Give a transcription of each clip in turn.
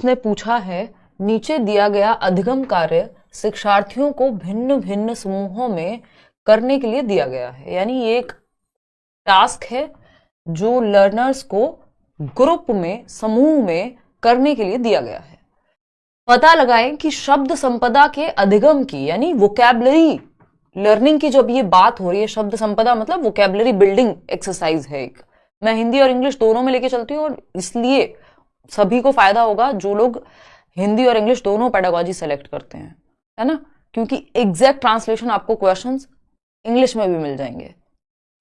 इसने पूछा है नीचे दिया गया अधिगम कार्य शिक्षार्थियों को भिन्न भिन्न समूहों में करने के लिए दिया गया है। यानी ये एक टास्क है जो लर्नर्स को ग्रुप में, समूह में करने के लिए दिया गया है। पता लगाएं कि शब्द संपदा के अधिगम की, यानी वोकैबुलरी लर्निंग की जब ये बात हो रही है, शब्द संपदा मतलब वोकैबुलरी बिल्डिंग एक्सरसाइज है एक। मैं हिंदी और इंग्लिश दोनों में लेके चलती हूँ और इसलिए सभी को फायदा होगा जो लोग हिंदी और इंग्लिश दोनों पेडागोजी सेलेक्ट करते हैं, है ना, क्योंकि एग्जैक्ट ट्रांसलेशन आपको क्वेश्चंस इंग्लिश में भी मिल जाएंगे।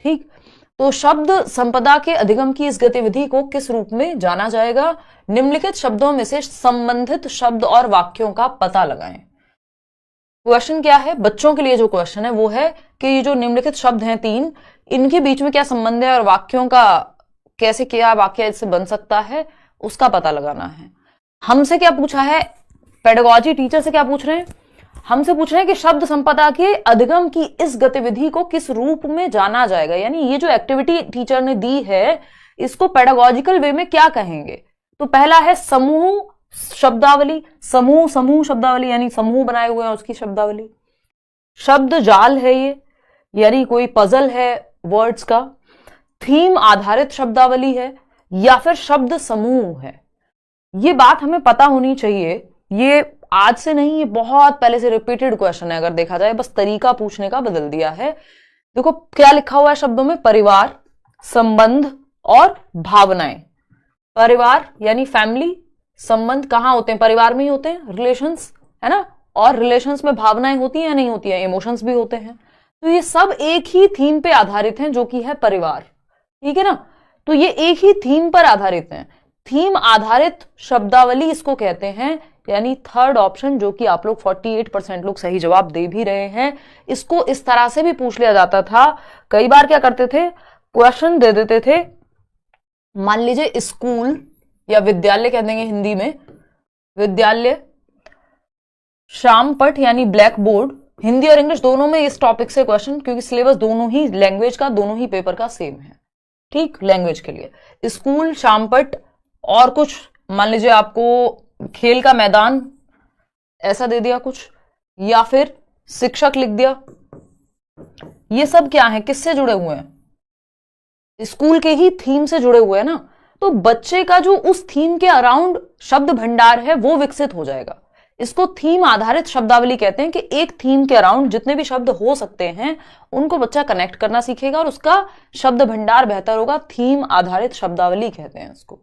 ठीक, तो शब्द संपदा के अधिगम की इस गतिविधि को किस रूप में जाना जाएगा? निम्नलिखित शब्दों में से संबंधित शब्द और वाक्यों का पता लगाएं। क्वेश्चन क्या है? बच्चों के लिए जो क्वेश्चन है वो है कि ये जो निम्नलिखित शब्द हैं 3, इनके बीच में क्या संबंध है और वाक्यों का कैसे, क्या वाक्य इससे बन सकता है, उसका पता लगाना है। हमसे क्या पूछा है? पेडागोजी टीचर से क्या पूछ रहे हैं? हमसे पूछ रहे हैं कि शब्द संपदा के अधिगम की इस गतिविधि को किस रूप में जाना जाएगा। यानी ये जो एक्टिविटी टीचर ने दी है इसको पेडागोजिकल वे में क्या कहेंगे? तो पहला है समूह शब्दावली, समूह शब्दावली, यानी समूह बनाए हुए हैं उसकी शब्दावली। शब्द जाल है ये, यानी कोई पजल है वर्ड्स का। थीम आधारित शब्दावली है या फिर शब्द समूह है। ये बात हमें पता होनी चाहिए। ये आज से नहीं, ये बहुत पहले से रिपीटेड क्वेश्चन है। अगर देखा जाए बस तरीका पूछने का बदल दिया है। देखो क्या लिखा हुआ है शब्दों में? परिवार, संबंध और भावनाएं। परिवार यानी फैमिली, संबंध कहाँ होते हैं? परिवार में ही होते हैं, रिलेशंस, है ना। और रिलेशंस में भावनाएं होती हैं या नहीं होती हैं? इमोशंस भी होते हैं। तो ये सब एक ही थीम पे आधारित हैं जो कि है परिवार, ठीक है ना। तो ये एक ही थीम पर आधारित हैं। थीम आधारित शब्दावली इसको कहते हैं। यानी थर्ड ऑप्शन जो कि आप लोग 48% लोग सही जवाब दे भी रहे हैं। इसको इस तरह से भी पूछ लिया जाता था। कई बार क्या करते थे, क्वेश्चन दे देते थे, मान लीजिए स्कूल या विद्यालय कह देंगे हिंदी में, विद्यालय, शामपट यानी ब्लैक बोर्ड। हिंदी और इंग्लिश दोनों में इस टॉपिक से क्वेश्चन, क्योंकि सिलेबस दोनों ही लैंग्वेज का, दोनों ही पेपर का सेम है। ठीक, लैंग्वेज के लिए स्कूल, शामपट और कुछ, मान लीजिए आपको खेल का मैदान ऐसा दे दिया कुछ, या फिर शिक्षक लिख दिया। ये सब क्या है, किससे जुड़े हुए हैं? स्कूल के ही थीम से जुड़े हुए हैं ना। तो बच्चे का जो उस थीम के अराउंड शब्द भंडार है वो विकसित हो जाएगा। इसको थीम आधारित शब्दावली कहते हैं कि एक थीम के अराउंड जितने भी शब्द हो सकते हैं उनको बच्चा कनेक्ट करना सीखेगा और उसका शब्द भंडार बेहतर होगा। थीम आधारित शब्दावली कहते हैं इसको।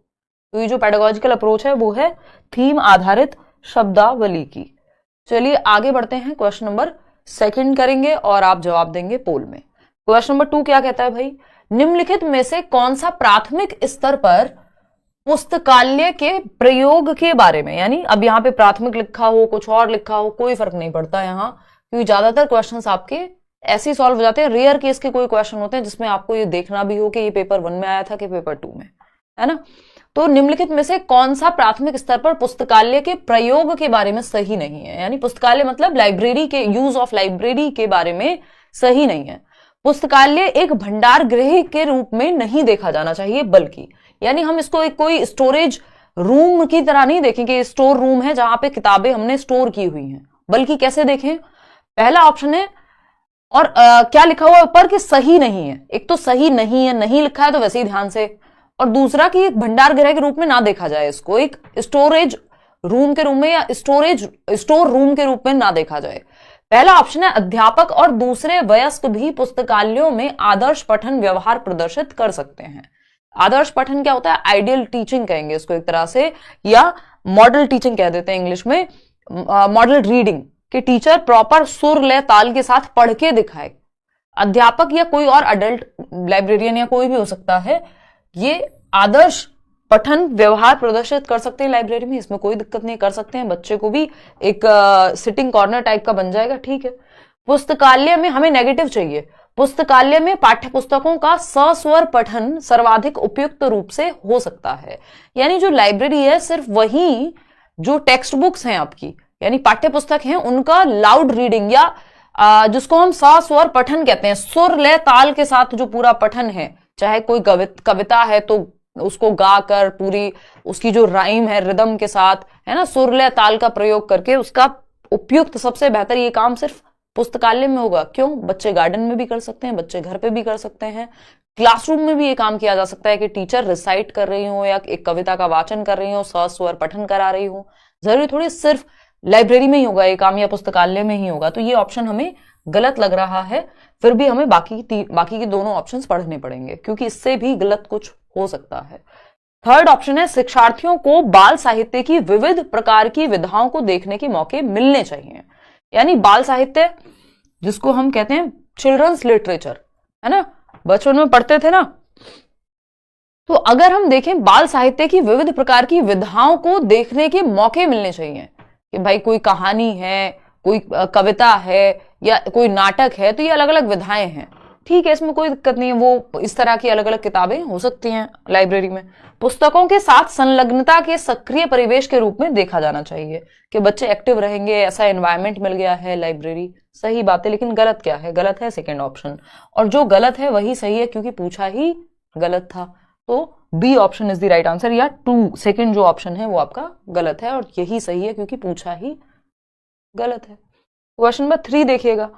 तो ये जो पेडागोजिकल अप्रोच है वो है थीम आधारित शब्दावली की। चलिए आगे बढ़ते हैं, क्वेश्चन नंबर 2 करेंगे और आप जवाब देंगे पोल में। क्वेश्चन नंबर 2 क्या कहता है भाई? निम्नलिखित में से कौन सा प्राथमिक स्तर पर पुस्तकालय के प्रयोग के बारे में, यानी अब यहाँ पे प्राथमिक लिखा हो कुछ और लिखा हो कोई फर्क नहीं पड़ता यहाँ, क्योंकि ज्यादातर क्वेश्चंस आपके ऐसे ही सॉल्व हो जाते हैं। रेयर केस के कोई क्वेश्चन होते हैं जिसमें आपको ये देखना भी हो कि ये पेपर 1 में आया था कि पेपर 2 में, है ना। तो निम्नलिखित में से कौन सा प्राथमिक स्तर पर पुस्तकालय के प्रयोग के बारे में सही नहीं है? यानी पुस्तकालय मतलब लाइब्रेरी के, यूज ऑफ लाइब्रेरी के बारे में सही नहीं है। पुस्तकालय एक भंडार गृह के रूप में नहीं देखा जाना चाहिए, बल्कि, यानी हम इसको एक कोई स्टोरेज रूम की तरह नहीं देखें कि स्टोर रूम है जहां पे किताबें हमने स्टोर की हुई हैं, बल्कि कैसे देखें? पहला ऑप्शन है, और क्या लिखा हुआ ऊपर कि सही नहीं है। एक तो सही नहीं है, नहीं लिखा है तो वैसे ही ध्यान से, और दूसरा कि एक भंडार गृह के रूप में ना देखा जाए, इसको एक स्टोरेज रूम के रूप में या स्टोर रूम के रूप में ना देखा जाए। पहला ऑप्शन है अध्यापक और दूसरे वयस्क भी पुस्तकालयों में आदर्श पठन व्यवहार प्रदर्शित कर सकते हैं। आदर्श पठन क्या होता है? आइडियल टीचिंग कहेंगे इसको एक तरह से, या मॉडल टीचिंग कह देते हैं इंग्लिश में, मॉडल रीडिंग, कि टीचर प्रॉपर सुर लय ताल के साथ पढ़ के दिखाए। अध्यापक या कोई और अडल्ट लाइब्रेरियन या कोई भी हो सकता है, ये आदर्श पठन व्यवहार प्रदर्शित कर सकते हैं लाइब्रेरी में, इसमें कोई दिक्कत नहीं, कर सकते हैं। बच्चे को भी एक सिटिंग कॉर्नर टाइप का बन जाएगा, ठीक है। पुस्तकालय में हमें नेगेटिव चाहिए। पुस्तकालय में पाठ्य पुस्तकों का सस्वर पठन सर्वाधिक उपयुक्त रूप से हो सकता है। यानी जो लाइब्रेरी है सिर्फ वही जो टेक्स्ट बुक्स हैं आपकी, यानी पाठ्य पुस्तक हैं, उनका लाउड रीडिंग या जिसको हम सस्वर पठन कहते हैं, सुर लय ताल के साथ जो पूरा पठन है, चाहे कोई कविता है तो उसको गाकर पूरी उसकी जो राइम है रिदम के साथ, है ना, सुर लय ताल का प्रयोग करके उसका उपयुक्त सबसे बेहतर ये काम सिर्फ पुस्तकालय में होगा। क्यों? बच्चे गार्डन में भी कर सकते हैं, बच्चे घर पे भी कर सकते हैं, क्लासरूम में भी ये काम किया जा सकता है कि टीचर रिसाइट कर रही हो या एक कविता का वाचन कर रही हो, स्वर पठन करा रही हो। जरूरी थोड़ी सिर्फ लाइब्रेरी में ही होगा ये काम या पुस्तकालय में ही होगा। तो ये ऑप्शन हमें गलत लग रहा है। फिर भी हमें बाकी के दोनों ऑप्शंस पढ़ने पड़ेंगे क्योंकि इससे भी गलत कुछ हो सकता है। थर्ड ऑप्शन है शिक्षार्थियों को बाल साहित्य की विविध प्रकार की विधाओं को देखने के मौके मिलने चाहिए। यानी बाल साहित्य जिसको हम कहते हैं चिल्ड्रंस लिटरेचर, है ना, बचपन में पढ़ते थे ना, तो अगर हम देखें बाल साहित्य की विविध प्रकार की विधाओं को देखने के मौके मिलने चाहिए कि भाई कोई कहानी है, कोई कविता है या कोई नाटक है, तो ये अलग अलग विधाएं हैं, ठीक है, इसमें कोई दिक्कत नहीं है। वो इस तरह की अलग अलग किताबें हो सकती हैं लाइब्रेरी में। पुस्तकों के साथ संलग्नता के सक्रिय परिवेश के रूप में देखा जाना चाहिए कि बच्चे एक्टिव रहेंगे, ऐसा एनवायरनमेंट मिल गया है लाइब्रेरी। सही बात है, लेकिन गलत क्या है? गलत है सेकेंड ऑप्शन, और जो गलत है वही सही है क्योंकि पूछा ही गलत था। तो B option is the right answer, या टू सेकेंड जो ऑप्शन है वो आपका गलत है और यही सही है क्योंकि पूछा ही गलत है। क्वेश्चन नंबर 3 देखिएगा,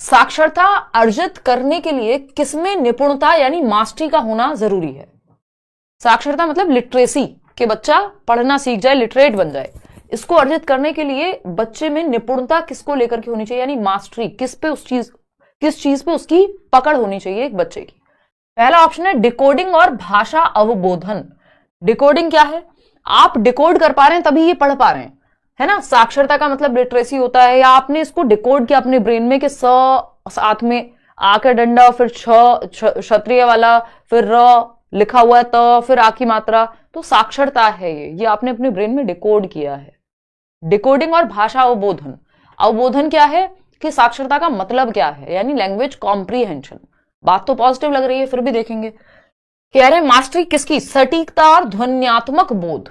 साक्षरता अर्जित करने के लिए किसमें निपुणता यानी मास्टरी का होना जरूरी है? साक्षरता मतलब लिटरेसी, कि बच्चा पढ़ना सीख जाए, लिटरेट बन जाए। इसको अर्जित करने के लिए बच्चे में निपुणता किसको लेकर के होनी चाहिए, यानी मास्टरी किस चीज पे उसकी पकड़ होनी चाहिए एक बच्चे की? पहला ऑप्शन है डिकोडिंग और भाषा अवबोधन। डिकोडिंग क्या है? आप डिकोड कर पा रहे हैं तभी ये पढ़ पा रहे हैं, है ना। साक्षरता का मतलब लिटरेसी होता है, या आपने इसको डिकोड किया अपने ब्रेन में कि स साथ में आ का डंडा, फिर छ क्षत्रिय वाला, फिर र लिखा हुआ है, त फिर आ की मात्रा, तो साक्षरता है ये आपने अपने ब्रेन में डिकोड किया है। डिकोडिंग और भाषा अवबोधन। अवबोधन क्या है कि साक्षरता का मतलब क्या है, यानी लैंग्वेज कॉम्प्रीहेंशन। बात तो पॉजिटिव लग रही है, फिर भी देखेंगे। कह रहे हैं मास्टरी किसकी? सटीकता और ध्वन्यात्मक बोध।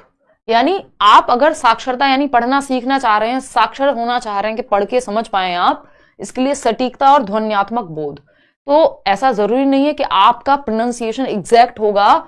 यानी आप अगर साक्षरता यानी पढ़ना सीखना चाह रहे हैं, साक्षर होना चाह रहे हैं कि पढ़ के समझ पाए आप, इसके लिए सटीकता और ध्वन्यात्मक बोध। तो ऐसा जरूरी नहीं है कि आपका प्रोनाउंसिएशन एग्जैक्ट होगा,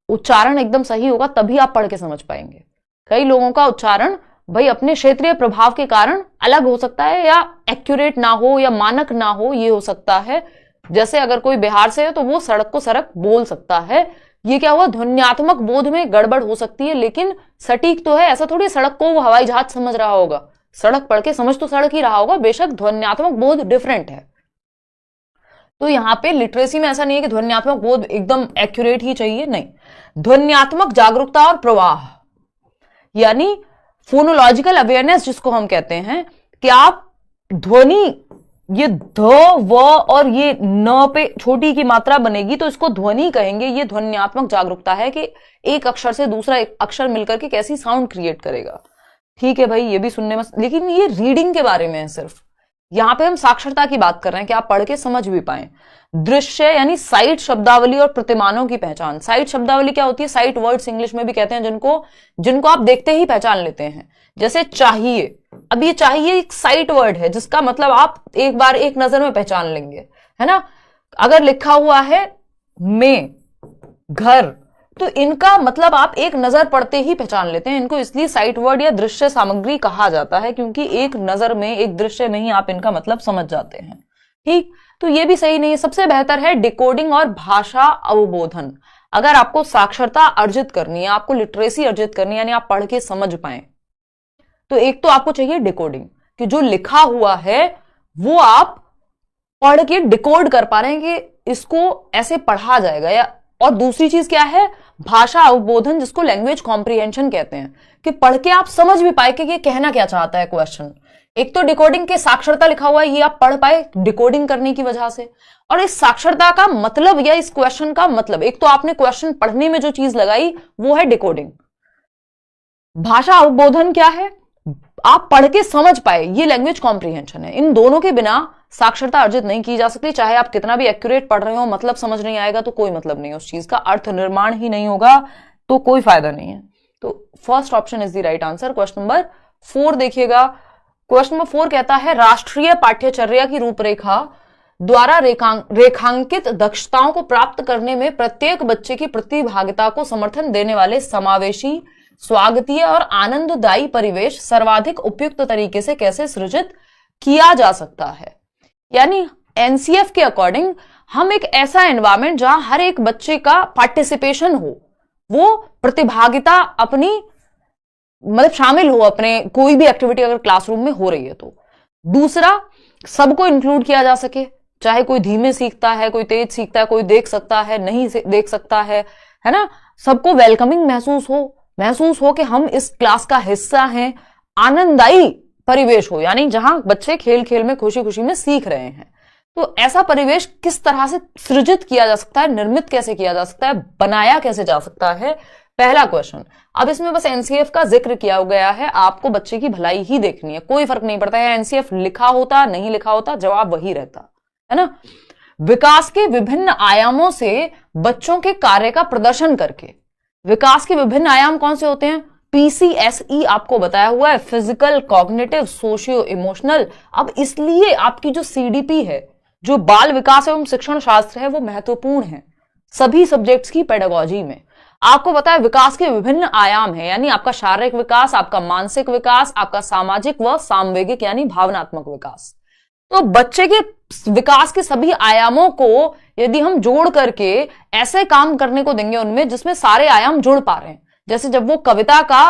उच्चारण एकदम सही होगा तभी आप पढ़ के समझ पाएंगे। कई लोगों का उच्चारण भाई अपने क्षेत्रीय प्रभाव के कारण अलग हो सकता है, या एक्यूरेट ना हो या मानक ना हो, ये हो सकता है। जैसे अगर कोई बिहार से है तो वो सड़क को सड़क बोल सकता है, ये क्या हुआ? ध्वन्यात्मक बोध में गड़बड़ हो सकती है, लेकिन सटीक तो है। ऐसा थोड़ी सड़क को वो हवाई जहाज समझ रहा होगा, सड़क पढ़ के समझ तो सड़क ही रहा होगा, बेशक ध्वन्यात्मक बोध डिफरेंट है। तो यहां पे लिटरेसी में ऐसा नहीं है कि ध्वन्यात्मक बोध एकदम एक्यूरेट ही चाहिए, नहीं। ध्वन्यात्मक जागरूकता और प्रवाह, यानी फोनोलॉजिकल अवेयरनेस जिसको हम कहते हैं, कि आप ध्वनि, ये ध व और ये न पे छोटी की मात्रा बनेगी तो इसको ध्वनि कहेंगे। ये ध्वन्यात्मक जागरूकता है कि एक अक्षर से दूसरा एक अक्षर मिलकर के कैसी साउंड क्रिएट करेगा। ठीक है भाई, ये भी सुनने में, लेकिन ये रीडिंग के बारे में है सिर्फ। यहां पे हम साक्षरता की बात कर रहे हैं कि आप पढ़ के समझ भी पाए। दृश्य यानी साइट शब्दावली और प्रतिमानों की पहचान। साइट शब्दावली क्या होती है? साइट वर्ड्स इंग्लिश में भी कहते हैं जिनको आप देखते ही पहचान लेते हैं। जैसे चाहिए, अब ये चाहिए एक साइट वर्ड है जिसका मतलब आप एक बार एक नजर में पहचान लेंगे, है ना। अगर लिखा हुआ है में घर, तो इनका मतलब आप एक नजर पड़ते ही पहचान लेते हैं। इनको इसलिए साइट वर्ड या दृश्य सामग्री कहा जाता है क्योंकि एक नजर में, एक दृश्य में ही आप इनका मतलब समझ जाते हैं। ठीक, तो ये भी सही नहीं है। सबसे बेहतर है डिकोडिंग और भाषा अवबोधन। अगर आपको साक्षरता अर्जित करनी है, आपको लिटरेसी अर्जित करनी है, यानी आप पढ़ के समझ पाए, तो एक तो आपको चाहिए डिकोडिंग, कि जो लिखा हुआ है वो आप पढ़ के डिकोड कर पा रहे हैं कि इसको ऐसे पढ़ा जाएगा। या और दूसरी चीज क्या है? भाषा अवबोधन, जिसको लैंग्वेज कॉम्प्रीहेंशन कहते हैं, कि पढ़ के आप समझ भी पाए कि ये कहना क्या चाहता है क्वेश्चन। एक तो डिकोडिंग के साक्षरता लिखा हुआ है, ये आप पढ़ पाए डिकोडिंग करने की वजह से। और इस साक्षरता का मतलब या इस क्वेश्चन का मतलब, एक तो आपने क्वेश्चन पढ़ने में जो चीज लगाई वो है डिकोडिंग। भाषा अवबोधन क्या है? आप पढ़ के समझ पाए, ये लैंग्वेज कॉम्प्रीहेंशन है। इन दोनों के बिना साक्षरता अर्जित नहीं की जा सकती। चाहे आप कितना भी एक्यूरेट पढ़ रहे हो, मतलब समझ नहीं आएगा तो कोई मतलब नहीं है उस चीज का, अर्थ निर्माण ही नहीं होगा तो कोई फायदा नहीं है। तो first option is the right answer. Question number 4 देखिएगा। क्वेश्चन नंबर 4 कहता है राष्ट्रीय पाठ्यचर्या की रूपरेखा द्वारा रेखांकित दक्षताओं को प्राप्त करने में प्रत्येक बच्चे की प्रतिभागिता को समर्थन देने वाले समावेशी, स्वागतीय और आनंददायी परिवेश सर्वाधिक उपयुक्त तरीके से कैसे सृजित किया जा सकता है। यानी एनसीएफ के अकॉर्डिंग हम एक ऐसा एनवायरमेंट जहां हर एक बच्चे का पार्टिसिपेशन हो, वो प्रतिभागिता अपनी मतलब शामिल हो अपने कोई भी एक्टिविटी अगर क्लासरूम में हो रही है तो। दूसरा, सबको इंक्लूड किया जा सके, चाहे कोई धीमे सीखता है, कोई तेज सीखता है, कोई देख सकता है, नहीं देख सकता है ना। सबको वेलकमिंग महसूस हो कि हम इस क्लास का हिस्सा हैं। आनंददायी परिवेश हो, यानी जहां बच्चे खेल खेल में खुशी खुशी में सीख रहे हैं। तो ऐसा परिवेश किस तरह से सृजित किया जा सकता है, निर्मित कैसे किया जा सकता है, बनाया कैसे जा सकता है, पहला क्वेश्चन। अब इसमें बस एनसीएफ का जिक्र किया गया है, आपको बच्चे की भलाई ही देखनी है, कोई फर्क नहीं पड़ता है एनसीएफ लिखा होता नहीं लिखा होता, जवाब वही रहता है ना। विकास के विभिन्न आयामों से बच्चों के कार्य का प्रदर्शन करके, विकास के विभिन्न आयाम कौन से होते हैं, पीसीएसई आपको बताया हुआ है, फिजिकल, कॉग्निटिव, सोशियो इमोशनल। अब इसलिए आपकी जो सीडीपी है, जो बाल विकास एवं शिक्षण शास्त्र है, वो महत्वपूर्ण है सभी सब्जेक्ट्स की पेडागोजी में। आपको पता है विकास के विभिन्न आयाम हैं, यानी आपका शारीरिक विकास, आपका मानसिक विकास, आपका सामाजिक व सामवेगिक यानी भावनात्मक विकास। तो बच्चे के विकास के सभी आयामों को यदि हम जोड़ करके ऐसे काम करने को देंगे उनमें जिसमें सारे आयाम जुड़ पा रहे हैं, जैसे जब वो कविता का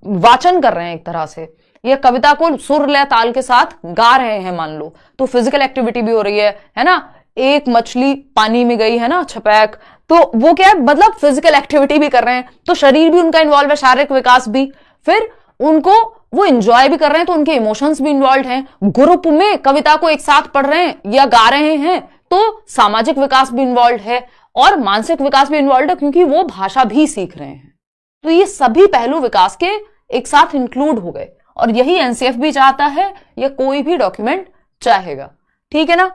वाचन कर रहे हैं एक तरह से, या कविता को सुर लय ताल के साथ गा रहे हैं मान लो, तो फिजिकल एक्टिविटी भी हो रही है ना। एक मछली पानी में गई है ना, छपैक, तो वो क्या है, मतलब फिजिकल एक्टिविटी भी कर रहे हैं, तो शरीर भी उनका इन्वॉल्व है, शारीरिक विकास भी, फिर उनको वो एंजॉय भी कर रहे हैं तो उनके इमोशंस भी इन्वॉल्व हैं। ग्रुप में कविता को एक साथ पढ़ रहे हैं या गा रहे हैं तो सामाजिक विकास भी इन्वॉल्व है और मानसिक विकास भी इन्वॉल्व है, क्योंकि वो भाषा भी सीख रहे हैं। तो ये सभी पहलू विकास के एक साथ इंक्लूड हो गए, और यही एनसीएफ भी चाहता है या कोई भी डॉक्यूमेंट चाहेगा, ठीक है ना।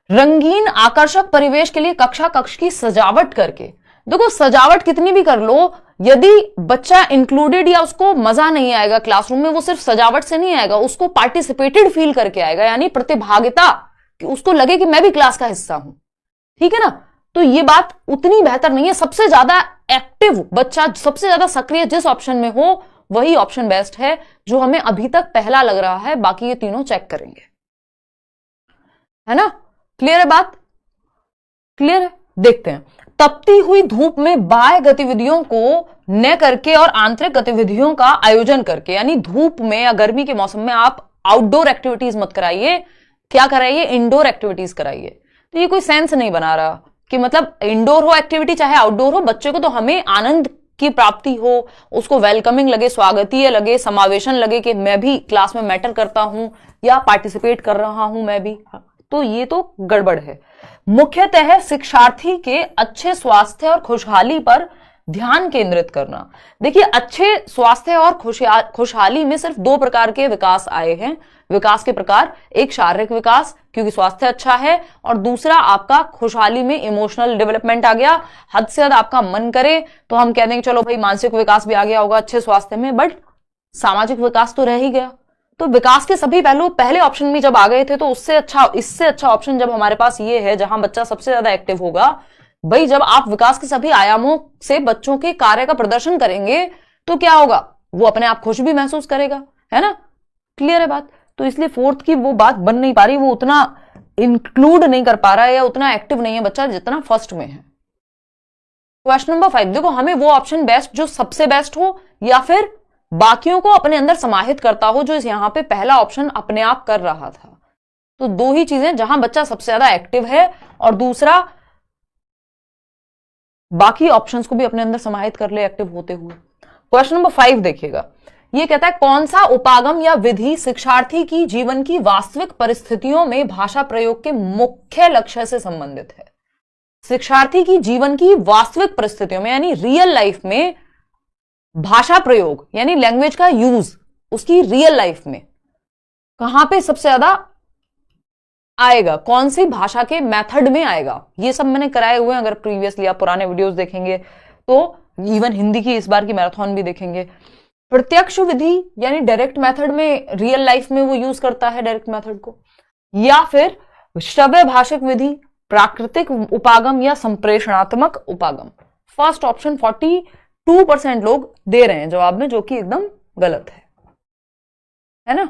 रंगीन आकर्षक परिवेश के लिए कक्षा कक्ष की सजावट करके, देखो सजावट कितनी भी कर लो, यदि बच्चा इंक्लूडेड या उसको मजा नहीं आएगा क्लासरूम में, वो सिर्फ सजावट से नहीं आएगा, उसको पार्टिसिपेटेड फील करके आएगा, यानी प्रतिभागिता, कि उसको लगे कि मैं भी क्लास का हिस्सा हूं, ठीक है ना। तो ये बात उतनी बेहतर नहीं है। सबसे ज्यादा एक्टिव बच्चा, सबसे ज्यादा सक्रिय जिस ऑप्शन में हो वही ऑप्शन बेस्ट है, जो हमें अभी तक पहला लग रहा है, बाकी ये तीनों चेक करेंगे, है ना। क्लियर है बात, क्लियर है। देखते हैं, तपती हुई धूप में बाह्य गतिविधियों को न करके और आंतरिक गतिविधियों का आयोजन करके, यानी धूप में या गर्मी के मौसम में आप आउटडोर एक्टिविटीज मत कराइए, क्या कराइए, इंडोर एक्टिविटीज कराइए। तो ये कोई सेंस नहीं बना रहा कि मतलब इंडोर हो एक्टिविटी चाहे आउटडोर हो, बच्चे को तो हमें आनंद की प्राप्ति हो, उसको वेलकमिंग लगे, स्वागतीय लगे, समावेशन लगे कि मैं भी क्लास में मैटर करता हूं या पार्टिसिपेट कर रहा हूं मैं भी। तो ये तो गड़बड़ है। मुख्यतः शिक्षार्थी के अच्छे स्वास्थ्य और खुशहाली पर ध्यान केंद्रित करना। देखिए, अच्छे स्वास्थ्य और खुशहाली में सिर्फ दो प्रकार के विकास आए हैं, विकास के प्रकार, एक शारीरिक विकास क्योंकि स्वास्थ्य अच्छा है, और दूसरा आपका खुशहाली में इमोशनल डेवलपमेंट आ गया। हद से ज्यादा आपका मन करे तो हम कह देंगे चलो भाई मानसिक विकास भी आ गया होगा अच्छे स्वास्थ्य में, बट सामाजिक विकास तो रह ही गया। तो विकास के सभी पहलू पहले ऑप्शन में जब आ गए थे, तो उससे अच्छा, इससे अच्छा ऑप्शन जब हमारे पास ये है जहां बच्चा सबसे ज्यादा एक्टिव होगा, भाई जब आप विकास के सभी आयामों से बच्चों के कार्य का प्रदर्शन करेंगे तो क्या होगा, वो अपने आप खुश भी महसूस करेगा, है ना। क्लियर है बात। तो इसलिए फोर्थ की वो बात बन नहीं पा रही, वो उतना इंक्लूड नहीं कर पा रहा है या उतना एक्टिव नहीं है बच्चा जितना फर्स्ट में है। क्वेश्चन नंबर 5, देखो हमें वो ऑप्शन बेस्ट जो सबसे बेस्ट हो या फिर बाकियों को अपने अंदर समाहित करता हो, जो यहां पे पहला ऑप्शन अपने आप कर रहा था। तो दो ही चीजें, जहां बच्चा सबसे ज्यादा एक्टिव है और दूसरा बाकी ऑप्शंस को भी अपने अंदर समाहित कर ले एक्टिव होते हुए। क्वेश्चन नंबर 5 देखिएगा, ये कहता है कौन सा उपागम या विधि शिक्षार्थी की जीवन की वास्तविक परिस्थितियों में भाषा प्रयोग के मुख्य लक्ष्य से संबंधित है। शिक्षार्थी की जीवन की वास्तविक परिस्थितियों में यानी रियल लाइफ में भाषा प्रयोग यानी लैंग्वेज का यूज उसकी रियल लाइफ में कहां पे सबसे ज्यादा आएगा, कौन सी भाषा के मेथड में आएगा, ये सब मैंने कराए हुए हैं। अगर प्रीवियसली आप पुराने वीडियोस देखेंगे तो इवन हिंदी की इस बार की मैराथन भी देखेंगे। प्रत्यक्ष विधि यानी डायरेक्ट मेथड में रियल लाइफ में वो यूज करता है डायरेक्ट मेथड को, या फिर श्रव्य भाषिक विधि, प्राकृतिक उपागम या संप्रेषणात्मक उपागम। फर्स्ट ऑप्शन 42% लोग दे रहे हैं जवाब में, जो कि एकदम गलत है ना।